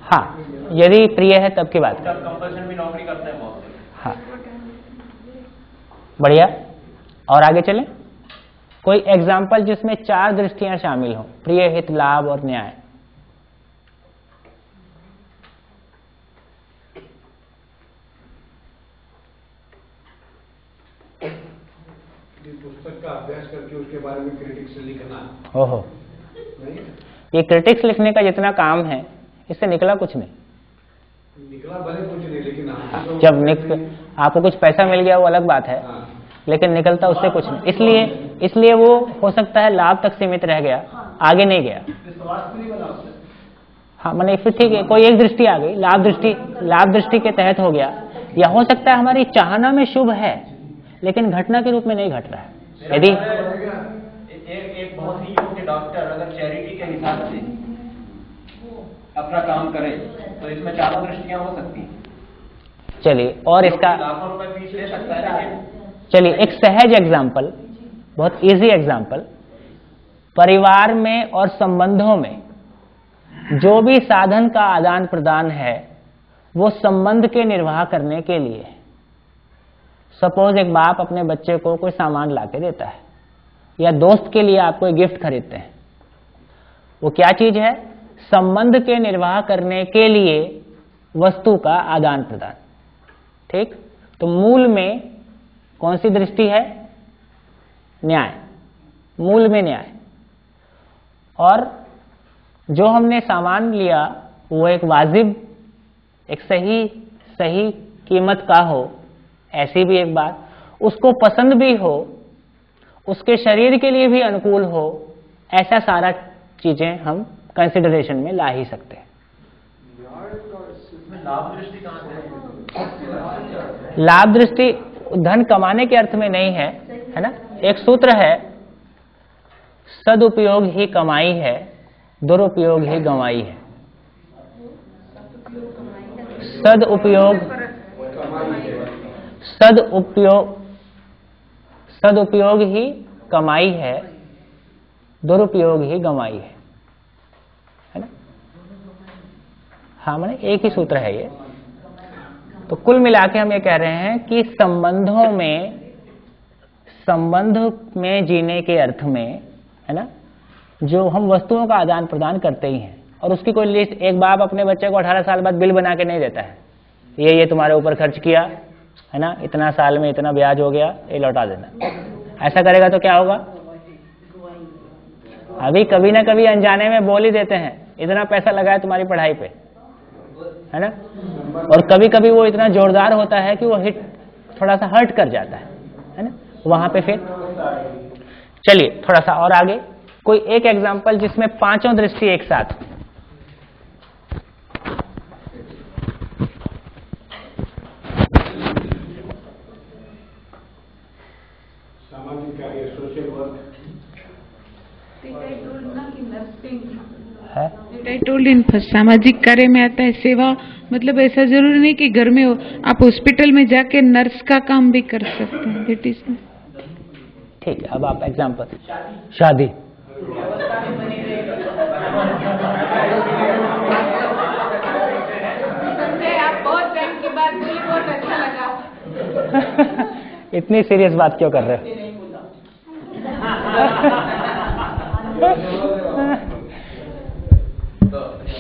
Speaker 1: हाँ, यदि प्रिय है तब की बात कर।
Speaker 5: कंपल्सन भी नौकरी करते हैं बहुत।
Speaker 1: हाँ, बढ़िया। और आगे चलें। कोई एग्जाम्पल जिसमें 4 दृष्टियां शामिल हों, प्रिय, हित, लाभ और न्याय।
Speaker 2: पुस्तक का अभ्यास करके उसके बारे में क्रिटिक्स लिखना।
Speaker 1: ओहो, ये क्रिटिक्स लिखने का जितना काम है, इससे निकला कुछ नहीं।
Speaker 2: निकला भले कुछ नहीं, लेकिन
Speaker 1: जब आपको कुछ पैसा मिल गया वो अलग बात है, लेकिन निकलता उससे कुछ नहीं। इसलिए वो हो सकता है लाभ तक सीमित रह गया, आगे नहीं गया। हाँ, मैंने फिर ठीक है, कोई एक दृष्टि आ गई, लाभ दृष्टि के तहत हो गया, या हो सकता है हमारी चाहना में शुभ है लेकिन घटना के रूप में नहीं घट रहा है। यदि
Speaker 5: एक बहुत ही योग्य डॉक्टर अगर चैरिटी के हिसाब से अपना काम करे तो इसमें 4 दृष्टियां हो सकती हैं।
Speaker 1: चलिए, और इसका
Speaker 5: लाखों रुपए फीस ले सकता है, लेकिन
Speaker 1: चलिए एक सहज एग्जाम्पल, बहुत इजी एग्जाम्पल। परिवार में और संबंधों में जो भी साधन का आदान प्रदान है वो संबंध के निर्वाह करने के लिए। सपोज एक बाप अपने बच्चे को कोई सामान लाके देता है, या दोस्त के लिए आप कोई गिफ्ट खरीदते हैं। वो क्या चीज है? संबंध के निर्वाह करने के लिए वस्तु का आदान प्रदान। ठीक, तो मूल में कौन सी दृष्टि है? न्याय, मूल में न्याय। और जो हमने सामान लिया वो एक वाजिब, एक सही कीमत का हो, ऐसी भी एक बात, उसको पसंद भी हो, उसके शरीर के लिए भी अनुकूल हो, ऐसा सारा चीजें हम कंसिडरेशन में ला ही सकते हैं। लाभ दृष्टि धन कमाने के अर्थ में नहीं है, है ना। एक सूत्र है, सदुपयोग ही कमाई है, दुरुपयोग ही गंवाई है। सदुपयोग ही कमाई है, दुरुपयोग ही गंवाई है ना। हाँ, मैंने एक ही सूत्र है ये। तो कुल मिला के हम ये कह रहे हैं कि संबंध में जीने के अर्थ में, है ना, जो हम वस्तुओं का आदान प्रदान करते ही हैं, और उसकी कोई लिस्ट, एक बाप अपने बच्चे को 18 साल बाद बिल बना के नहीं देता है, ये तुम्हारे ऊपर खर्च किया, है ना, इतना साल में इतना ब्याज हो गया, ये लौटा देना। ऐसा करेगा तो क्या होगा? अभी कभी ना कभी अनजाने में बोल ही देते हैं, इतना पैसा लगाया तुम्हारी पढ़ाई पे, है ना। और कभी कभी वो इतना जोरदार होता है कि वो हिट थोड़ा सा हर्ट कर जाता है ना। वहां पे फिर चलिए थोड़ा सा और आगे, कोई एक एग्जांपल जिसमें पांचों दृष्टि एक साथ।
Speaker 2: सामाजिक कार्य, सोशल वर्क
Speaker 1: है।
Speaker 7: I told in first, सामाजिक कार्य में आता है सेवा, मतलब ऐसा जरूरी नहीं कि घर में हो, आप हॉस्पिटल में जाके नर्स का काम भी कर सकते हैं। दैट इज
Speaker 1: ठीक है, अब आप एग्जांपल, शादी,
Speaker 8: आप बहुत टाइम की बात बोली, बहुत अच्छा लगा।
Speaker 1: इतनी सीरियस बात क्यों कर रहे हो?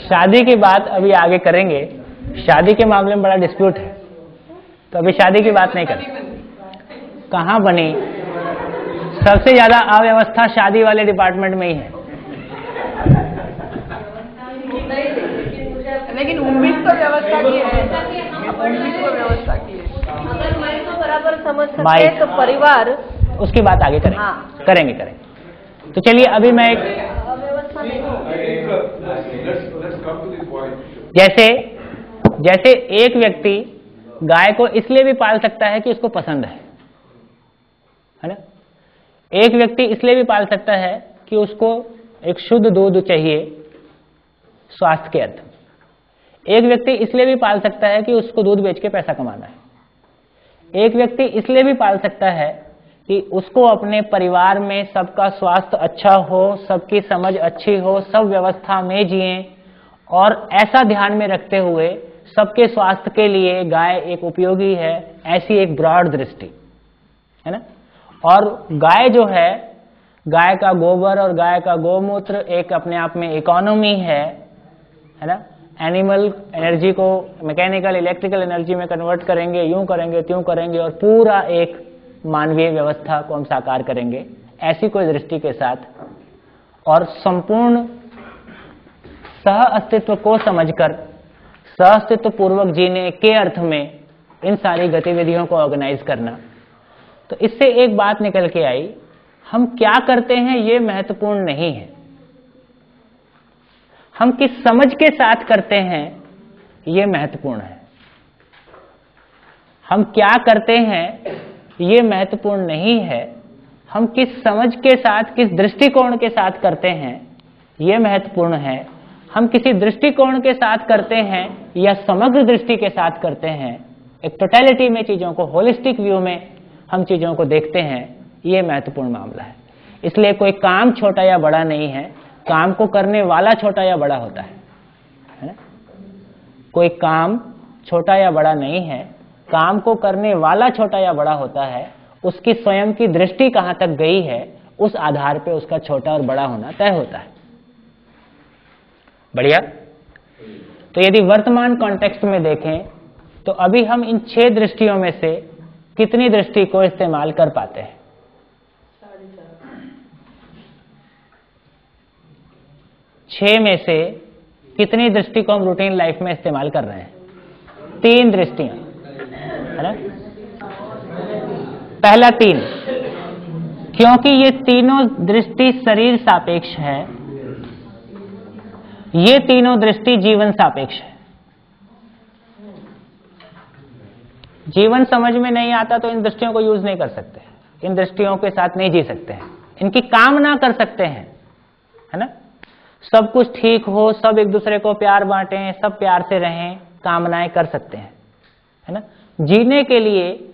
Speaker 1: शादी की बात अभी आगे करेंगे। शादी के मामले में बड़ा डिस्प्यूट है, तो अभी शादी की बात नहीं करें। कहाँ बनी? सबसे ज्यादा अव्यवस्था शादी वाले डिपार्टमेंट में ही है।
Speaker 8: लेकिन उम्मीद तो व्यवस्था की है, उम्मीद तो व्यवस्था की है।
Speaker 3: अगर मैं तो बराबर समझ सकते हैं तो परिवार,
Speaker 1: उसकी बात आगे करेंगे।
Speaker 3: हाँ।
Speaker 1: करेंगे। तो चलिए अभी मैं एक, जैसे एक व्यक्ति गाय को इसलिए भी पाल सकता है कि उसको पसंद है ना। एक व्यक्ति इसलिए भी पाल सकता है कि उसको एक शुद्ध दूध चाहिए स्वास्थ्य के अर्थ में। एक व्यक्ति इसलिए भी पाल सकता है कि उसको दूध बेच के पैसा कमाना है। एक व्यक्ति इसलिए भी पाल सकता है कि उसको अपने परिवार में सबका स्वास्थ्य अच्छा हो, सबकी समझ अच्छी हो, सब व्यवस्था में जिए, और ऐसा ध्यान में रखते हुए सबके स्वास्थ्य के लिए गाय एक उपयोगी है, ऐसी एक ब्रॉड दृष्टि, है ना। और गाय जो है, गाय का गोबर और गाय का गोमूत्र एक अपने आप में इकोनॉमी है ना। एनिमल एनर्जी को मैकेनिकल इलेक्ट्रिकल एनर्जी में कन्वर्ट करेंगे, यूं करेंगे त्यों करेंगे, और पूरा एक मानवीय व्यवस्था को हम साकार करेंगे, ऐसी कोई दृष्टि के साथ, और संपूर्ण सह अस्तित्व को समझकर सह अस्तित्व पूर्वक जीने के अर्थ में इन सारी गतिविधियों को ऑर्गेनाइज करना। तो इससे एक बात निकल के आई, हम क्या करते हैं ये महत्वपूर्ण नहीं है, हम किस समझ के साथ करते हैं ये महत्वपूर्ण है। हम क्या करते हैं ये महत्वपूर्ण नहीं है, हम किस समझ के साथ, किस दृष्टिकोण के साथ करते हैं ये महत्वपूर्ण है। हम किसी दृष्टिकोण के साथ करते हैं या समग्र दृष्टि के साथ करते हैं, एक टोटलिटी में चीजों को, होलिस्टिक व्यू में हम चीजों को देखते हैं, ये महत्वपूर्ण मामला है। इसलिए कोई काम छोटा या बड़ा नहीं है, काम को करने वाला छोटा या बड़ा होता है ना। कोई काम छोटा या बड़ा नहीं है, काम को करने वाला छोटा या बड़ा होता है। उसकी स्वयं की दृष्टि कहां तक गई है, उस आधार पे उसका छोटा और बड़ा होना तय होता है। बढ़िया। तो यदि वर्तमान कॉन्टेक्स्ट में देखें तो अभी हम इन 6 दृष्टियों में से कितनी दृष्टि को इस्तेमाल कर पाते हैं? 6 में से कितनी दृष्टि को हम रूटीन लाइफ में इस्तेमाल कर रहे हैं? 3 दृष्टियां। है ना। पहला 3, क्योंकि ये तीनों दृष्टि शरीर सापेक्ष है, ये तीनों दृष्टि जीवन सापेक्ष है। जीवन समझ में नहीं आता तो इन दृष्टियों को यूज नहीं कर सकते, इन दृष्टियों के साथ नहीं जी सकते हैं, इनकी कामना कर सकते हैं, है ना। सब कुछ ठीक हो, सब एक दूसरे को प्यार बांटें, सब प्यार से रहें, कामनाएं कर सकते हैं, है ना। जीने के लिए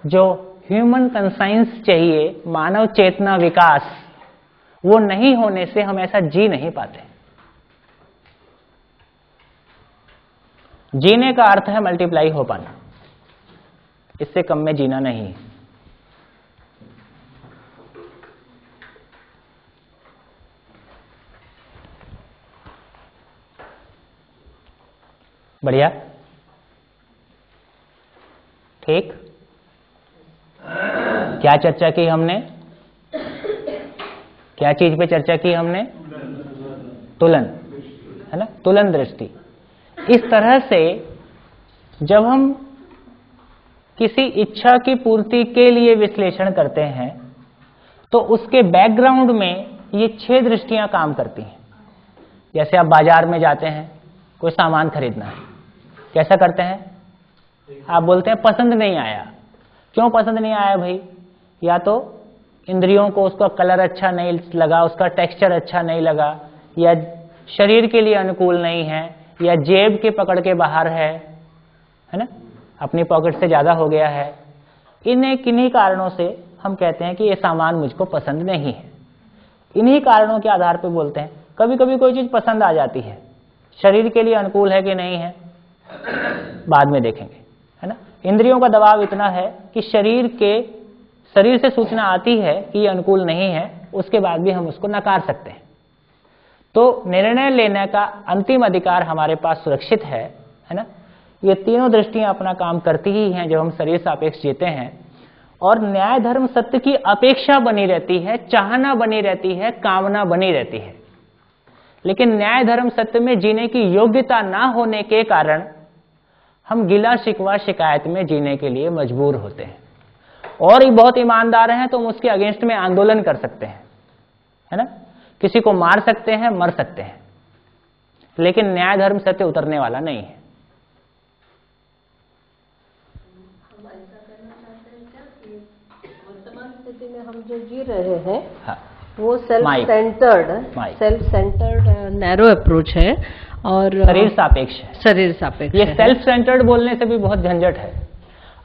Speaker 1: जो ह्यूमन कंसाइंस चाहिए, मानव चेतना विकास, वो नहीं होने से हम ऐसा जी नहीं पाते। जीने का अर्थ है मल्टीप्लाई हो पाना, इससे कम में जीना नहीं है। बढ़िया, ठीक। क्या चर्चा की हमने, क्या चीज पे चर्चा की हमने? तुलन, है ना, तुलन दृष्टि। इस तरह से जब हम किसी इच्छा की पूर्ति के लिए विश्लेषण करते हैं तो उसके बैकग्राउंड में ये 6 दृष्टियां काम करती हैं। जैसे आप बाजार में जाते हैं, कोई सामान खरीदना है, कैसा करते हैं? आप बोलते हैं पसंद नहीं आया। क्यों पसंद नहीं आया भाई? या तो इंद्रियों को उसका कलर अच्छा नहीं लगा, उसका टेक्सचर अच्छा नहीं लगा, या शरीर के लिए अनुकूल नहीं है, या जेब के पकड़ के बाहर है ना, अपनी पॉकेट से ज्यादा हो गया है। किन्हीं कारणों से हम कहते हैं कि ये सामान मुझको पसंद नहीं है। इन्हीं कारणों के आधार पर बोलते हैं। कभी कभी कोई चीज पसंद आ जाती है, शरीर के लिए अनुकूल है कि नहीं है बाद में देखेंगे, है ना। इंद्रियों का दबाव इतना है कि शरीर से सूचना आती है कि ये अनुकूल नहीं है, उसके बाद भी हम उसको नकार सकते हैं। तो निर्णय लेने का अंतिम अधिकार हमारे पास सुरक्षित है ना। ये तीनों दृष्टियां अपना काम करती ही हैं जब हम शरीर सापेक्ष जीते हैं, और न्याय धर्म सत्य की अपेक्षा बनी रहती है, चाहना बनी रहती है, कामना बनी रहती है। लेकिन न्याय धर्म सत्य में जीने की योग्यता ना होने के कारण हम गिला शिकवा शिकायत में जीने के लिए मजबूर होते हैं। और ये बहुत ईमानदार हैं तो हम उसके अगेंस्ट में आंदोलन कर सकते हैं, है ना। किसी को मार सकते हैं, मर सकते हैं, लेकिन न्याय धर्म सत्य उतरने वाला नहीं है।
Speaker 3: हम ऐसा कहना चाहते हैं क्या कि वर्तमान स्थिति में हम जो जी रहे हैं, हाँ, वो सेल्फ सेंटर्ड नैरो अप्रोच है और
Speaker 1: शरीर सापेक्ष है।
Speaker 3: शरीर सापेक्ष
Speaker 1: ये सेल्फ सेंटर्ड बोलने से भी बहुत झंझट है।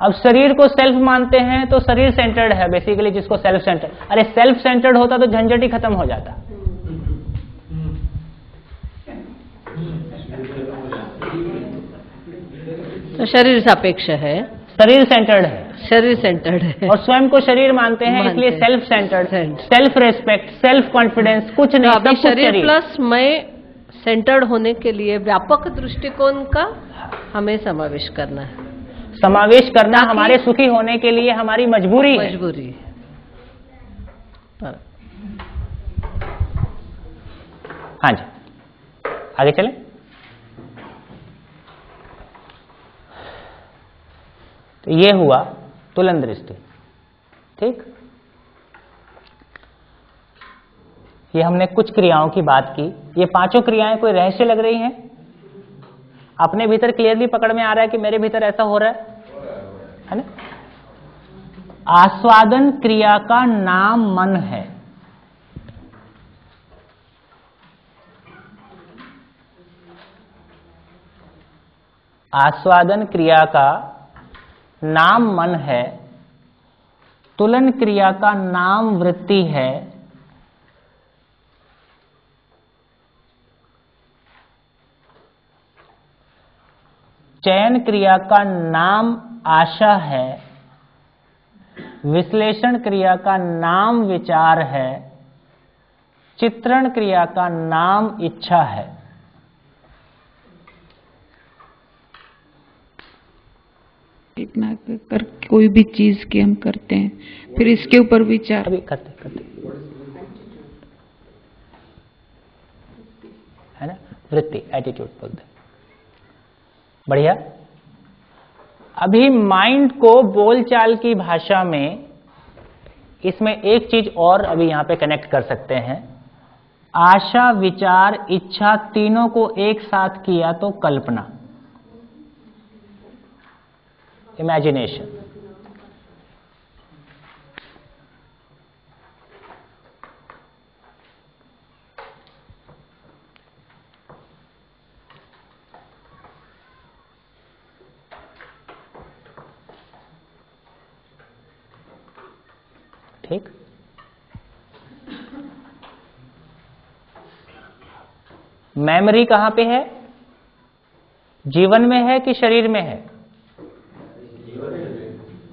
Speaker 1: अब शरीर को सेल्फ मानते हैं तो शरीर सेंटर्ड है बेसिकली, जिसको सेल्फ सेंटर्ड। अरे सेल्फ सेंटर्ड होता तो झंझट ही खत्म हो जाता।
Speaker 3: तो शरीर सापेक्ष है,
Speaker 1: शरीर सेंटर्ड है,
Speaker 3: शरीर सेंटर्ड है,
Speaker 1: और स्वयं को शरीर मानते हैं, इसलिए self centred, self respect, self confidence, कुछ नहीं,
Speaker 3: अभी शरीर प्लस मैं सेंटर्ड होने के लिए व्यापक दृष्टिकोण का हमें समावेश करना है।
Speaker 1: समावेश करना हमारे सुखी होने के लिए हमारी मजबूरी है। हाँ जी, आगे चलें। तो ये हुआ तुलन दृष्टि, ठीक। ये हमने कुछ क्रियाओं की बात की। ये 5 क्रियाएं कोई रहस्य लग रही हैं? अपने भीतर क्लियरली पकड़ में आ रहा है कि मेरे भीतर ऐसा हो रहा है ना। आस्वादन क्रिया का नाम मन है। आस्वादन क्रिया का नाम मन है। तुलन क्रिया का नाम वृत्ति है। चयन क्रिया का नाम आशा है। विश्लेषण क्रिया का नाम विचार है। चित्रण क्रिया का नाम इच्छा है।
Speaker 7: इतना कर कोई भी चीज की हम करते हैं, फिर इसके ऊपर विचार
Speaker 1: अभी करते है ना, वृत्ति, एटीट्यूड बोलते। बढ़िया। अभी माइंड को बोलचाल की भाषा में इसमें एक चीज और अभी यहां पे कनेक्ट कर सकते हैं। आशा, विचार, इच्छा तीनों को एक साथ किया तो कल्पना, इमेजिनेशन। ठीक, मेमोरी कहां पे है? जीवन में है कि शरीर में है?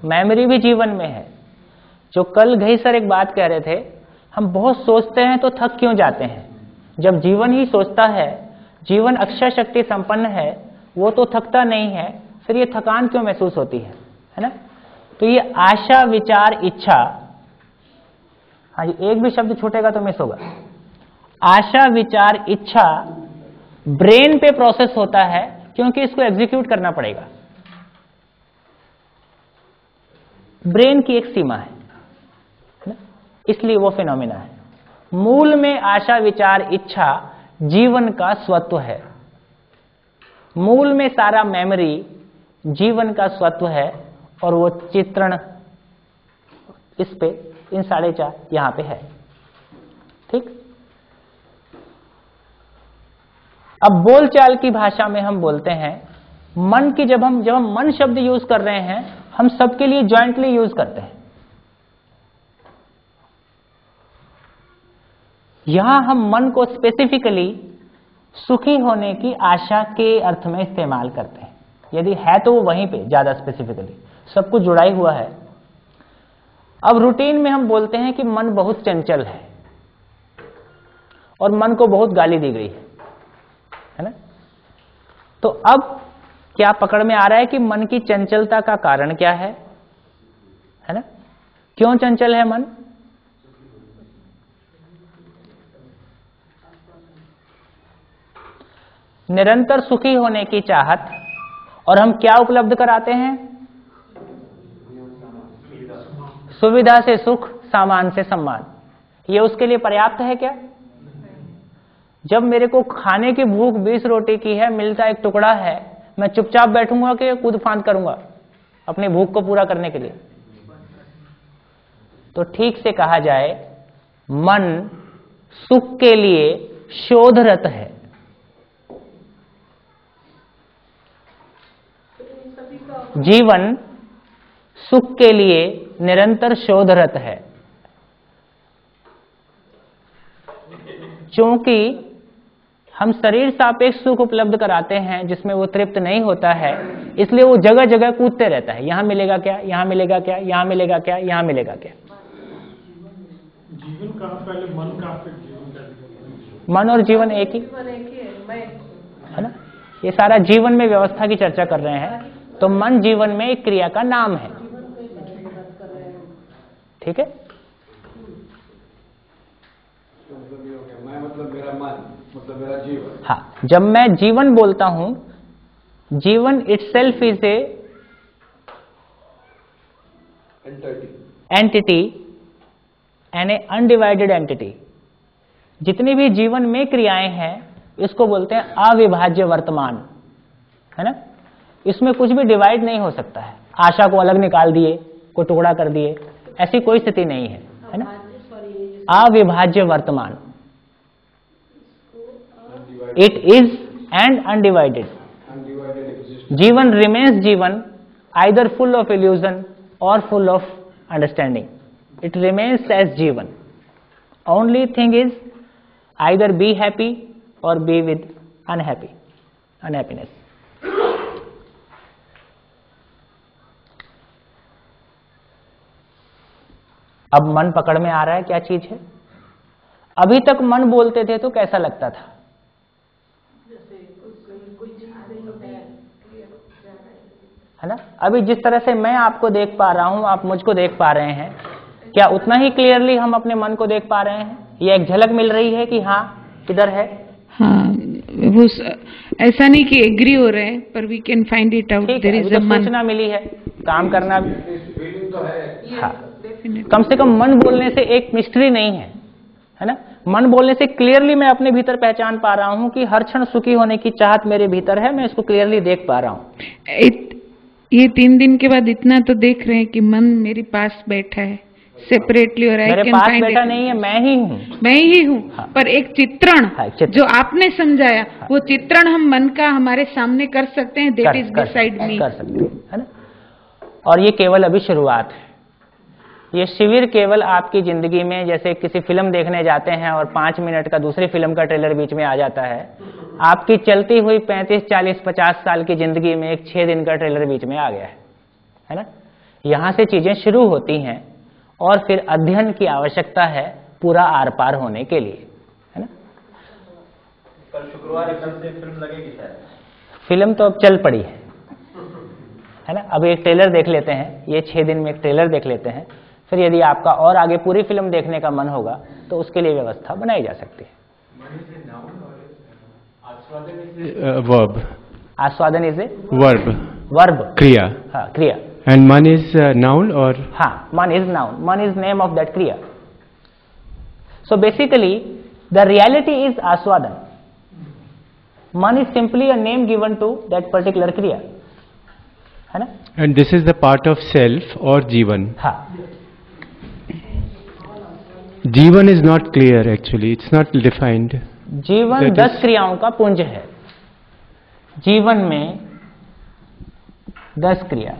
Speaker 1: मेमोरी भी जीवन में है। जो कल घई सर एक बात कह रहे थे, हम बहुत सोचते हैं तो थक क्यों जाते हैं? जब जीवन ही सोचता है, जीवन अक्षय शक्ति संपन्न है, वो तो थकता नहीं है, फिर ये थकान क्यों महसूस होती है ना? तो ये आशा, विचार, इच्छा, हाँ जी, एक भी शब्द छूटेगा तो मिस होगा। आशा, विचार, इच्छा ब्रेन पे प्रोसेस होता है क्योंकि इसको एग्जीक्यूट करना पड़ेगा। ब्रेन की एक सीमा है ना? इसलिए वो फिनोमिना है। मूल में आशा, विचार, इच्छा जीवन का स्वत्व है। मूल में सारा मेमोरी जीवन का स्वत्व है और वो चित्रण इस पे इन 4.5 यहां पे है। ठीक, अब बोलचाल की भाषा में हम बोलते हैं मन की, जब हम मन शब्द यूज कर रहे हैं, हम सबके लिए जॉइंटली यूज करते हैं। यहां हम मन को स्पेसिफिकली सुखी होने की आशा के अर्थ में इस्तेमाल करते हैं। यदि है तो वो वहीं पे ज्यादा स्पेसिफिकली, सब कुछ जुड़ा ही हुआ है। अब रूटीन में हम बोलते हैं कि मन बहुत चंचल है और मन को बहुत गाली दी गई है ना? तो अब क्या पकड़ में आ रहा है कि मन की चंचलता का कारण क्या है ना? क्यों चंचल है मन? निरंतर सुखी होने की चाहत, और हम क्या उपलब्ध कराते हैं? सुविधा से सुख, सामान से सम्मान। ये उसके लिए पर्याप्त है क्या? जब मेरे को खाने की भूख 20 रोटी की है, मिलता एक टुकड़ा है, मैं चुपचाप बैठूंगा कि कूद फांद करूंगा अपनी भूख को पूरा करने के लिए? तो ठीक से कहा जाए, मन सुख के लिए शोधरत है। जीवन सुख के लिए निरंतर शोधरत है, क्योंकि हम शरीर सापेक्ष सुख उपलब्ध कराते हैं जिसमें वो तृप्त नहीं होता है, इसलिए वो जगह जगह कूदते रहता है। यहां मिलेगा क्या, यहां मिलेगा क्या, यहां मिलेगा क्या, यहां मिलेगा क्या।
Speaker 9: जीवन का पहले मन का, फिर जीवन का।
Speaker 1: मन और जीवन एक ही है ना? ये सारा जीवन में व्यवस्था की चर्चा कर रहे हैं, तो मन जीवन में एक क्रिया का नाम है। ठीक है,
Speaker 2: मैं मतलब मेरा मन, मतलब मेरा जीवन।
Speaker 1: हाँ, जब मैं जीवन बोलता हूं, जीवन itself is a entity and A undivided entity. जितनी भी जीवन में क्रियाएं हैं, इसको बोलते हैं अविभाज्य वर्तमान, है ना? इसमें कुछ भी डिवाइड नहीं हो सकता है। आशा को अलग निकाल दिए, को टुकड़ा कर दिए, ऐसी कोई स्थिति नहीं है ना? अविभाज्य वर्तमान, इट इज एंड अनडिवाइडेड। जीवन रिमेन्स जीवन, आइदर फुल ऑफ इल्यूजन और full of understanding. It remains as जीवन। Only thing is either be happy और बी विद अनहैप्पीनेस। अब मन पकड़ में आ रहा है क्या चीज है? अभी तक मन बोलते थे तो कैसा लगता था? है ना? अभी जिस तरह से मैं आपको देख पा रहा हूं, आप मुझको देख पा रहे हैं, क्या उतना ही क्लियरली हम अपने मन को देख पा रहे हैं? ये एक झलक मिल रही है कि हाँ किधर है?
Speaker 7: हाँ, वो ऐसा नहीं कि एग्री हो रहे हैं, पर we can find it out. There is a मन,
Speaker 1: सूचना मिली है, काम करना भी। हाँ, कम से कम मन बोलने से एक मिस्ट्री नहीं है, है ना। मन बोलने से क्लियरली मैं अपने भीतर पहचान पा रहा हूं कि हर क्षण सुखी होने की चाहत मेरे भीतर है, मैं इसको क्लियरली देख पा रहा हूं।
Speaker 7: ये 3 दिन के बाद इतना तो देख रहे हैं कि मन मेरे पास बैठा है सेपरेटली, और
Speaker 1: मेरे पास बैठा नहीं है, मैं ही हूँ,
Speaker 7: मैं ही हूँ।
Speaker 1: हाँ।
Speaker 7: पर एक चित्रण जो आपने समझाया,
Speaker 1: हाँ।
Speaker 7: वो चित्रण हम मन का हमारे सामने कर सकते हैं। दैट इज बिसाइड मी,
Speaker 1: कर सकते हैं, है ना। और ये केवल अभी शुरुआत है। ये शिविर केवल आपकी जिंदगी में, जैसे किसी फिल्म देखने जाते हैं और 5 मिनट का दूसरी फिल्म का ट्रेलर बीच में आ जाता है, आपकी चलती हुई 35, 40, 50 साल की जिंदगी में एक 6 दिन का ट्रेलर बीच में आ गया है ना। यहां से चीजें शुरू होती हैं और फिर अध्ययन की आवश्यकता है पूरा आर पार होने के लिए, है ना।
Speaker 6: कल शुक्रवार एकदम से फिल्म लगेगी शायद।
Speaker 1: फिल्म तो अब चल पड़ी है ना। अब एक ट्रेलर देख लेते हैं, ये 6 दिन में एक ट्रेलर देख लेते हैं, फिर यदि आपका और आगे पूरी फिल्म देखने का मन होगा तो उसके लिए व्यवस्था बनाई जा सकती है।
Speaker 10: वर्ब,
Speaker 1: आस्वादन इज ए
Speaker 10: वर्ब,
Speaker 1: वर्ब,
Speaker 10: क्रिया।
Speaker 1: हाँ, क्रिया।
Speaker 10: एंड मन इज नाउन, और
Speaker 1: हाँ, मन इज नाउन, मन इज नेम ऑफ दैट क्रिया। So basically the reality is आस्वादन, मन is simply a name given to that particular क्रिया, है ना।
Speaker 10: And this is the part of self और जीवन।
Speaker 1: हाँ,
Speaker 10: जीवन is not clear, actually it's not defined.
Speaker 1: जीवन 10 क्रियाओं का पुंज है। जीवन में 10 क्रिया,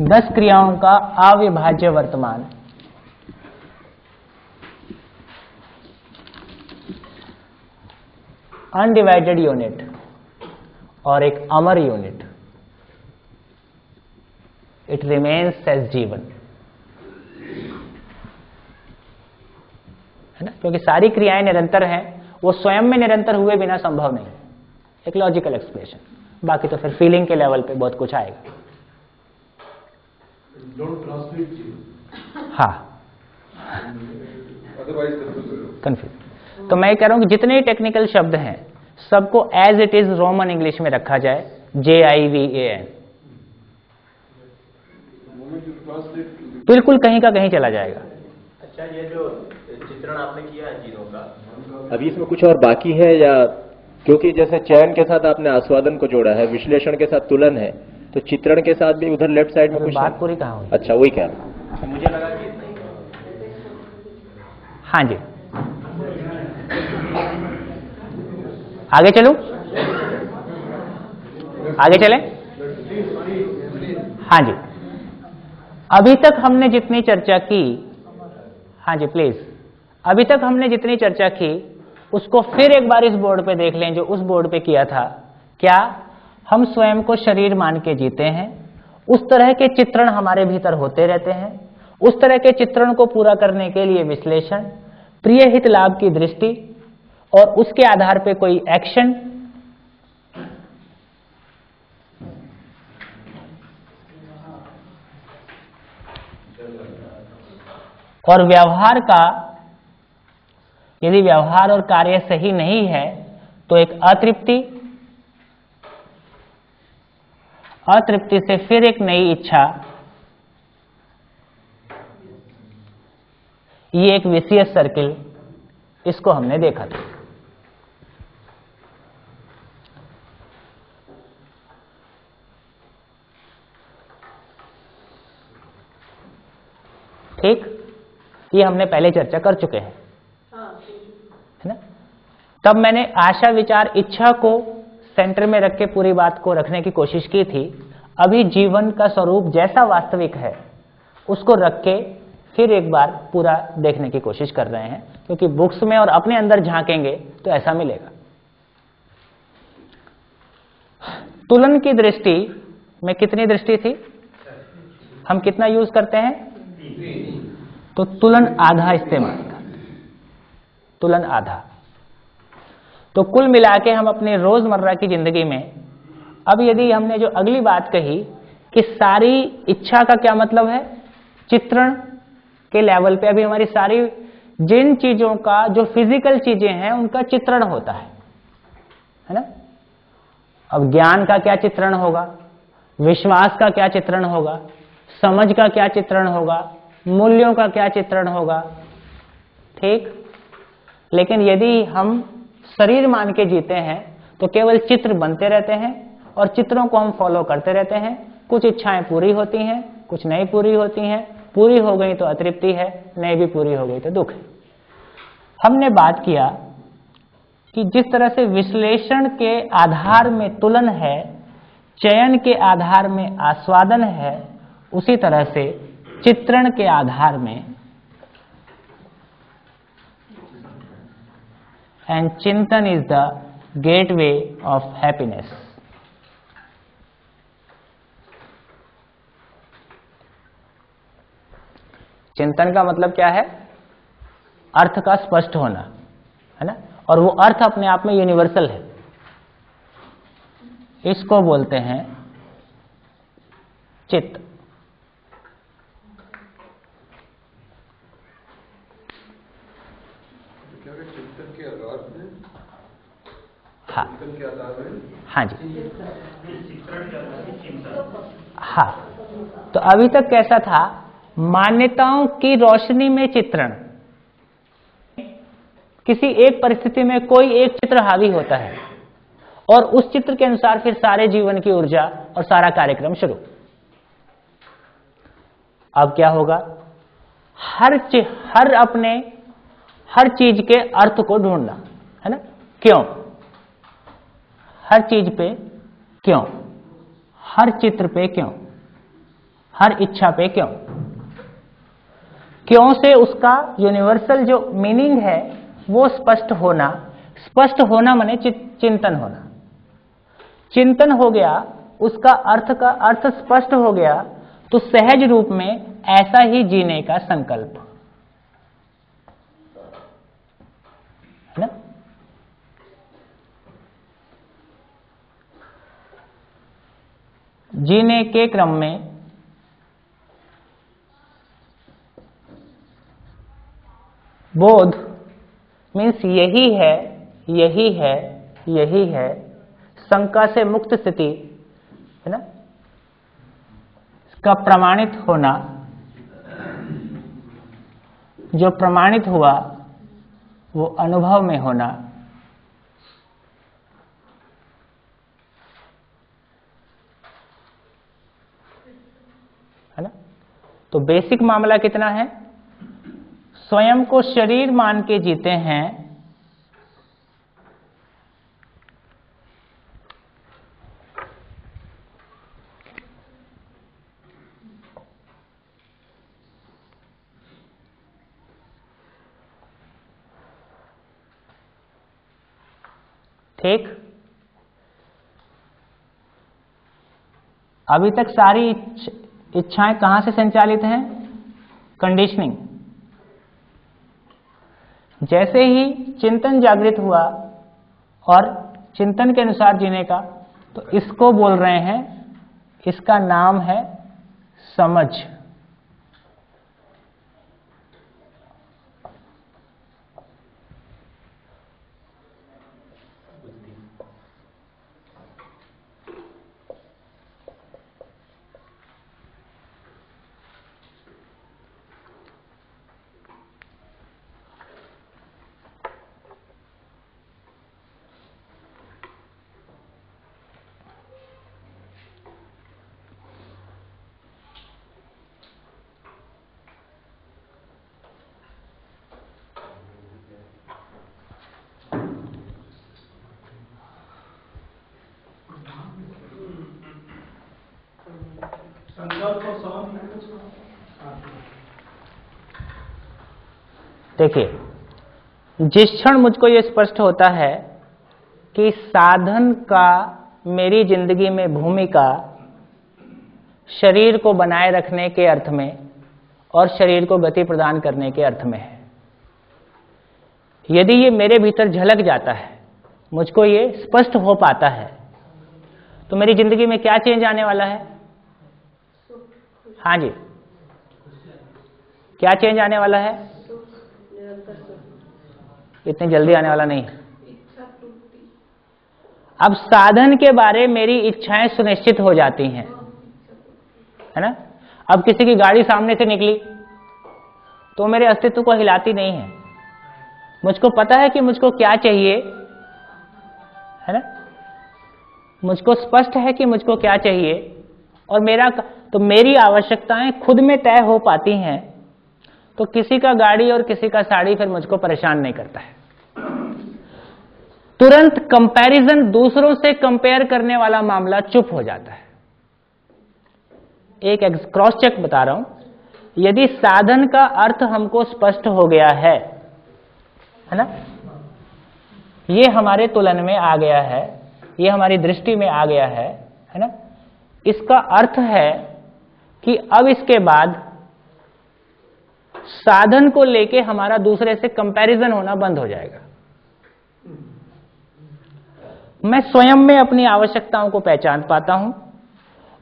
Speaker 1: 10 क्रियाओं का अविभाज्य वर्तमान, अनडिवाइडेड यूनिट और एक अमर यूनिट। इट रिमेन्स एज जीवन, है ना। क्योंकि सारी क्रियाएं निरंतर हैं, वो स्वयं में निरंतर हुए बिना संभव नहीं। एक लॉजिकल एक्सप्रेशन, बाकी तो फिर फीलिंग के लेवल पे बहुत कुछ आएगा। हाँ, कंफ्यूज। तो मैं कह रहा हूं कि जितने ही टेक्निकल शब्द हैं सबको as it is Roman English में रखा जाए, JIVAN। बिल्कुल कहीं का कहीं चला जाएगा।
Speaker 6: अच्छा, ये जो चित्रण आपने किया है चीजों का,
Speaker 5: अभी इसमें कुछ और बाकी है या? क्योंकि जैसे चयन के साथ आपने आस्वादन को जोड़ा है, विश्लेषण के साथ तुलन है, तो चित्रण के साथ भी उधर लेफ्ट साइड में कुछ
Speaker 1: बात पूरी कहाँ हुई?
Speaker 5: अच्छा, वही कह रहा हूं। मुझे लगा कि इतना ही।
Speaker 1: हाँ जी, आगे चलूं? आगे चलें? हाँ जी, अभी तक हमने जितनी चर्चा की, हाँ जी प्लीज, अभी तक हमने जितनी चर्चा की उसको फिर एक बार इस बोर्ड पे देख लें जो उस बोर्ड पे किया था। क्या हम स्वयं को शरीर मान के जीते हैं? उस तरह के चित्रण हमारे भीतर होते रहते हैं। उस तरह के चित्रण को पूरा करने के लिए विश्लेषण, प्रिय हित लाभ की दृष्टि और उसके आधार पे कोई एक्शन, और व्यवहार का, यदि व्यवहार और कार्य सही नहीं है तो एक अतृप्ति, अतृप्ति से फिर एक नई इच्छा, ये एक विशियस सर्किल, इसको हमने देखा था। ठीक, ये हमने पहले चर्चा कर चुके हैं, है ना। तब मैंने आशा, विचार, इच्छा को सेंटर में रख के पूरी बात को रखने की कोशिश की थी। अभी जीवन का स्वरूप जैसा वास्तविक है उसको रख के फिर एक बार पूरा देखने की कोशिश कर रहे हैं, क्योंकि बुक्स में और अपने अंदर झांकेंगे तो ऐसा मिलेगा। तुलन की दृष्टि में कितनी दृष्टि थी? हम कितना यूज करते हैं? तो तुलन आधा इस्तेमाल कर, तुलन आधा। तो कुल मिला के हम अपने रोजमर्रा की जिंदगी में, अब यदि हमने जो अगली बात कही कि सारी इच्छा का क्या मतलब है, चित्रण के लेवल पे अभी हमारी सारी जिन चीजों का, जो फिजिकल चीजें हैं उनका चित्रण होता है, है ना। अब ज्ञान का क्या चित्रण होगा, विश्वास का क्या चित्रण होगा, समझ का क्या चित्रण होगा, मूल्यों का क्या चित्रण होगा, ठीक। लेकिन यदि हम शरीर मान के जीते हैं तो केवल चित्र बनते रहते हैं और चित्रों को हम फॉलो करते रहते हैं। कुछ इच्छाएं पूरी होती हैं, कुछ नहीं पूरी होती हैं, पूरी हो गई तो अतृप्ति है, नहीं भी पूरी हो गई तो दुख है। हमने बात किया कि जिस तरह से विश्लेषण के आधार में तुलन है, चयन के आधार में आस्वादन है, उसी तरह से चित्रण के आधार में एंड चिंतन is the gateway of happiness. चिंतन का मतलब क्या है, अर्थ का स्पष्ट होना, है ना। और वो अर्थ अपने आप में यूनिवर्सल है, इसको बोलते हैं चित्त।
Speaker 4: चिंतन के आधार में,
Speaker 1: हाँ,
Speaker 4: चिंतन के आधार में,
Speaker 1: हाँ जी, हाँ। तो अभी तक कैसा था, मान्यताओं की रोशनी में चित्रण। किसी एक परिस्थिति में कोई एक चित्र हावी होता है और उस चित्र के अनुसार फिर सारे जीवन की ऊर्जा और सारा कार्यक्रम शुरू। अब क्या होगा, हर चीज के अर्थ को ढूंढना, है ना। क्यों, हर चीज पे क्यों, हर चित्र पे क्यों, हर इच्छा पे क्यों। क्यों से उसका यूनिवर्सल जो मीनिंग है वो स्पष्ट होना। स्पष्ट होना माने चिंतन होना। चिंतन हो गया, उसका अर्थ स्पष्ट हो गया, तो सहज रूप में ऐसा ही जीने का संकल्प, है ना। जीने के क्रम में बोध मीन्स यही है, यही है, यही है, शंका से मुक्त स्थिति, है ना, इसका प्रमाणित होना। जो प्रमाणित हुआ वो अनुभव में होना, है ना। तो बेसिक मामला कितना है, स्वयं को शरीर मान के जीते हैं, ठीक। अभी तक सारी इच्छाएं कहां से संचालित हैं, कंडीशनिंग। जैसे ही चिंतन जागृत हुआ और चिंतन के अनुसार जीने का, तो इसको बोल रहे हैं, इसका नाम है समझ। देखिए, जिस क्षण मुझको ये स्पष्ट होता है कि साधन का मेरी जिंदगी में भूमिका शरीर को बनाए रखने के अर्थ में और शरीर को गति प्रदान करने के अर्थ में है, यदि ये मेरे भीतर झलक जाता है, मुझको ये स्पष्ट हो पाता है, तो मेरी जिंदगी में क्या चेंज आने वाला है। हाँ जी, क्या चेंज आने वाला है, इतनी जल्दी आने वाला नहीं है। अब साधन के बारे मेरी इच्छाएं सुनिश्चित हो जाती हैं, है ना। अब किसी की गाड़ी सामने से निकली तो मेरे अस्तित्व को हिलाती नहीं है, मुझको पता है कि मुझको क्या चाहिए, है ना। मुझको स्पष्ट है कि मुझको क्या चाहिए और मेरी आवश्यकताएं खुद में तय हो पाती हैं, तो किसी का गाड़ी और किसी का साड़ी फिर मुझको परेशान नहीं करता है। तुरंत कंपैरिजन, दूसरों से कंपेयर करने वाला मामला चुप हो जाता है। एक क्रॉस चेक बता रहा हूं, यदि साधन का अर्थ हमको स्पष्ट हो गया है ना, ये हमारे तुलन में आ गया है, ये हमारी दृष्टि में आ गया है ना, इसका अर्थ है कि अब इसके बाद साधन को लेके हमारा दूसरे से कंपैरिजन होना बंद हो जाएगा। मैं स्वयं में अपनी आवश्यकताओं को पहचान पाता हूं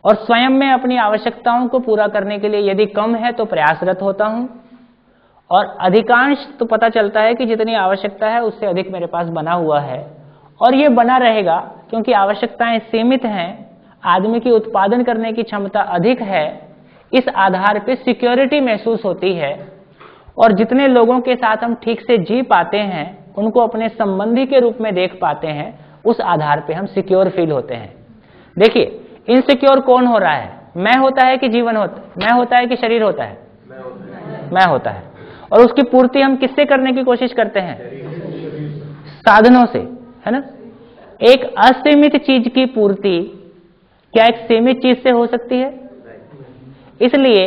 Speaker 1: और स्वयं में अपनी आवश्यकताओं को पूरा करने के लिए यदि कम है तो प्रयासरत होता हूं, और अधिकांश तो पता चलता है कि जितनी आवश्यकता है उससे अधिक मेरे पास बना हुआ है, और ये बना रहेगा क्योंकि आवश्यकताएं सीमित हैं, आदमी की उत्पादन करने की क्षमता अधिक है। इस आधार पे सिक्योरिटी महसूस होती है, और जितने लोगों के साथ हम ठीक से जी पाते हैं, उनको अपने संबंधी के रूप में देख पाते हैं, उस आधार पे हम सिक्योर फील होते हैं। देखिए, इनसिक्योर कौन हो रहा है? मैं होता है कि जीवन होता है? मैं होता है कि शरीर होता है? मैं होता है। और उसकी पूर्ति हम किससे करने की कोशिश करते हैं? साधनों से, है ना। एक असीमित चीज की पूर्ति क्या एक सीमित चीज से हो सकती है? इसलिए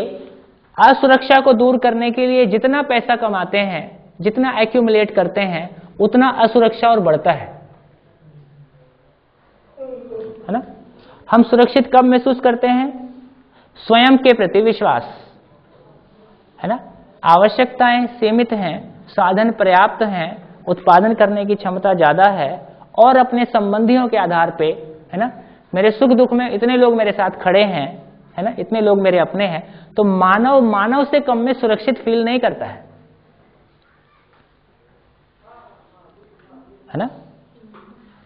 Speaker 1: असुरक्षा को दूर करने के लिए जितना पैसा कमाते हैं, जितना एक्यूमुलेट करते हैं, उतना असुरक्षा और बढ़ता है ना। हम सुरक्षित कब महसूस करते हैं? स्वयं के प्रति विश्वास, है ना। आवश्यकताएं सीमित हैं, साधन पर्याप्त हैं, उत्पादन करने की क्षमता ज्यादा है, और अपने संबंधियों के आधार पे, है ना, मेरे सुख दुख में इतने लोग मेरे साथ खड़े हैं, है ना, इतने लोग मेरे अपने हैं, तो मानव से कम में सुरक्षित फील नहीं करता है ना।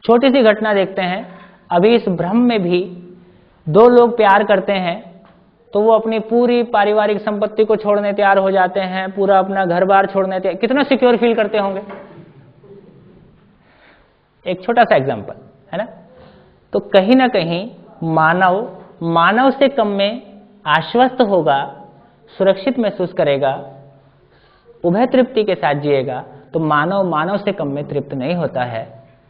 Speaker 1: छोटी सी घटना देखते हैं, अभी इस भ्रम में भी दो लोग प्यार करते हैं तो वो अपनी पूरी पारिवारिक संपत्ति को छोड़ने तैयार हो जाते हैं, पूरा अपना घर बार छोड़ने तैयार, कितना सिक्योर फील करते होंगे। एक छोटा सा एग्जांपल, है ना। तो कहीं ना कहीं मानव से कम में आश्वस्त होगा, सुरक्षित महसूस करेगा, उभय तृप्ति के साथ जिएगा, तो मानव से कम में तृप्त नहीं होता है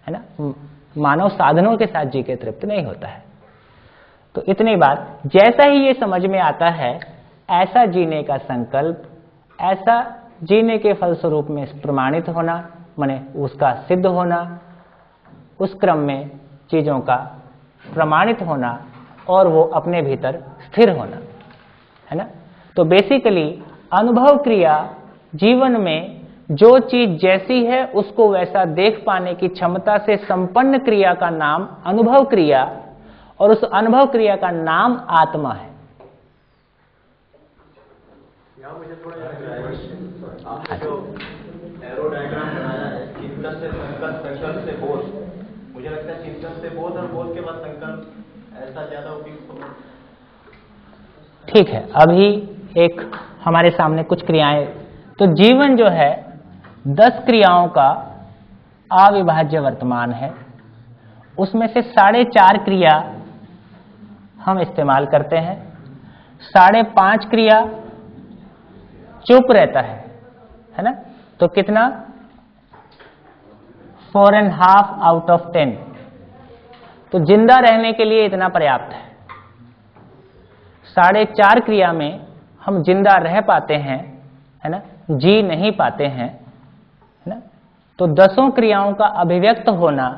Speaker 1: ना। मानव साधनों के साथ जी के तृप्त नहीं होता है। तो इतनी बात, जैसा ही ये समझ में आता है, ऐसा जीने का संकल्प, ऐसा जीने के फलस्वरूप में प्रमाणित होना, माने उसका सिद्ध होना, उस क्रम में चीजों का प्रमाणित होना, और वो अपने भीतर स्थिर होना, है ना। तो बेसिकली अनुभव क्रिया, जीवन में जो चीज जैसी है उसको वैसा देख पाने की क्षमता से संपन्न क्रिया का नाम अनुभव क्रिया, और उस अनुभव क्रिया का नाम आत्मा है।
Speaker 6: यहाँ मुझे थोड़ा आपने जो एरो डायग्राम बनाया है, चिंतन से संकल्प, संकल्प से बोध, मुझे लगता है चिंतन से बोध और बोध के बाद संकल्प, ऐसा ज्यादा उपयुक्त होगा।
Speaker 1: ठीक है, अभी एक हमारे सामने कुछ क्रियाएं, तो जीवन जो है 10 क्रियाओं का अविभाज्य वर्तमान है, उसमें से 4.5 क्रिया हम इस्तेमाल करते हैं, 5.5 क्रिया चुप रहता है ना। तो कितना? 4.5 आउट ऑफ 10। तो जिंदा रहने के लिए इतना पर्याप्त है। 4.5 क्रिया में हम जिंदा रह पाते हैं, है ना, जी नहीं पाते हैं, है ना। तो 10 क्रियाओं का अभिव्यक्त होना,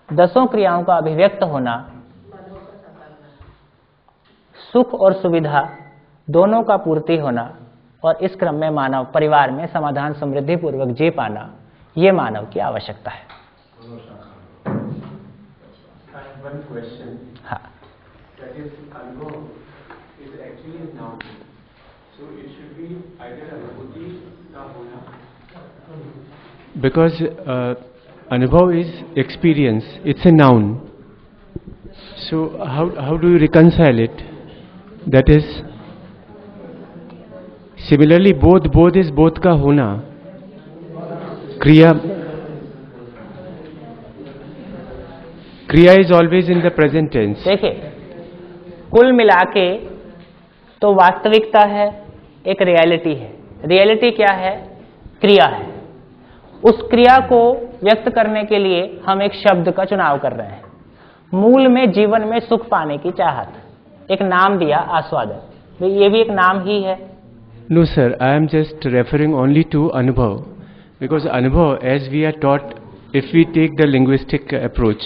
Speaker 1: 10 क्रियाओं का अभिव्यक्त होना, सुख और सुविधा दोनों का पूर्ति होना, और इस क्रम में मानव परिवार में समाधान समृद्धि पूर्वक जी पाना, ये मानव की आवश्यकता है।
Speaker 10: One question.
Speaker 1: हाँ,
Speaker 10: That is, अनुभव is actually a noun. So it should be either अनुभूति का होना. Because Anubhav is experience, it's a noun. So how do you reconcile it? That is, similarly both is both का होना. Kriya is always in the present tense.
Speaker 1: देखिए, कुल मिलाके तो वास्तविकता है, एक रियलिटी है. रियलिटी क्या है? क्रिया है. उस क्रिया को व्यक्त करने के लिए हम एक शब्द का चुनाव कर रहे हैं. मूल में जीवन में सुख पाने की चाहत, एक नाम दिया आस्वादन, ये भी एक नाम ही है.
Speaker 10: No sir, I am just referring only to Anubhav, because Anubhav, as we are taught, if we take the linguistic approach,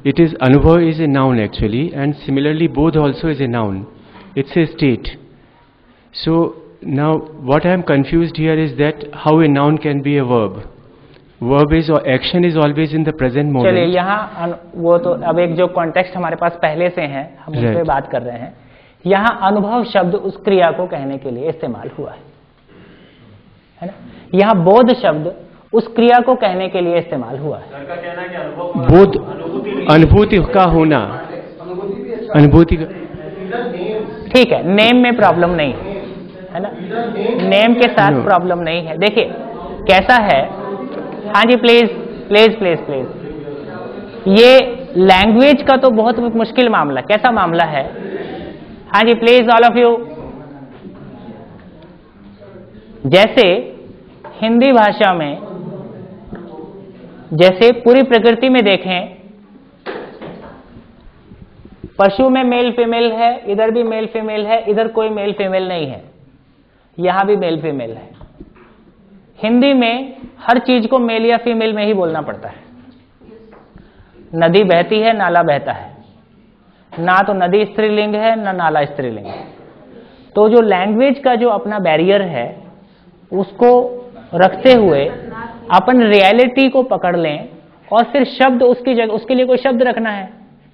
Speaker 10: it is Anubhav is a noun actually, and similarly Bodh also is a noun. It's a state. So now what I am confused here is that how a noun can be a verb. Verb is or action is always in the present moment.
Speaker 1: चलिए यहाँ वो तो अब एक जो कॉन्टेक्स्ट हमारे पास पहले से है, हम उस पे बात कर रहे हैं. यहाँ अनुभव शब्द उस क्रिया को कहने के लिए इस्तेमाल हुआ है ना. यहाँ बोध शब्द उस क्रिया को कहने के लिए इस्तेमाल हुआ है.
Speaker 10: बोध अनुभूति का होना, अनुभूति का.
Speaker 1: ठीक है, नेम में प्रॉब्लम नहीं है ना, नेम के साथ प्रॉब्लम नहीं है. देखिए कैसा है. हाँ जी, प्लीज प्लीज प्लीज प्लीज. ये लैंग्वेज का तो बहुत मुश्किल मामला. कैसा मामला है? हाँ जी, प्लीज ऑल ऑफ यू. जैसे हिंदी भाषा में, जैसे पूरी प्रकृति में देखें, पशु में मेल फीमेल है, इधर भी मेल फीमेल है, इधर कोई मेल फीमेल नहीं है, यहां भी मेल फीमेल है. हिंदी में हर चीज को मेल या फीमेल में ही बोलना पड़ता है. नदी बहती है, नाला बहता है, ना तो नदी स्त्रीलिंग है ना नाला स्त्रीलिंग है. तो जो लैंग्वेज का जो अपना बैरियर है उसको रखते हुए अपन रियलिटी को पकड़ लें और फिर शब्द उसकी जगह, उसके लिए कोई शब्द रखना है.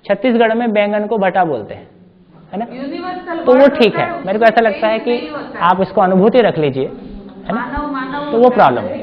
Speaker 1: छत्तीसगढ़ में बैंगन को भटा बोलते हैं, है ना, तो वो ठीक है. मेरे को ऐसा लगता है कि आप इसको अनुभूति रख लीजिए, है ना, तो वो प्रॉब्लम है.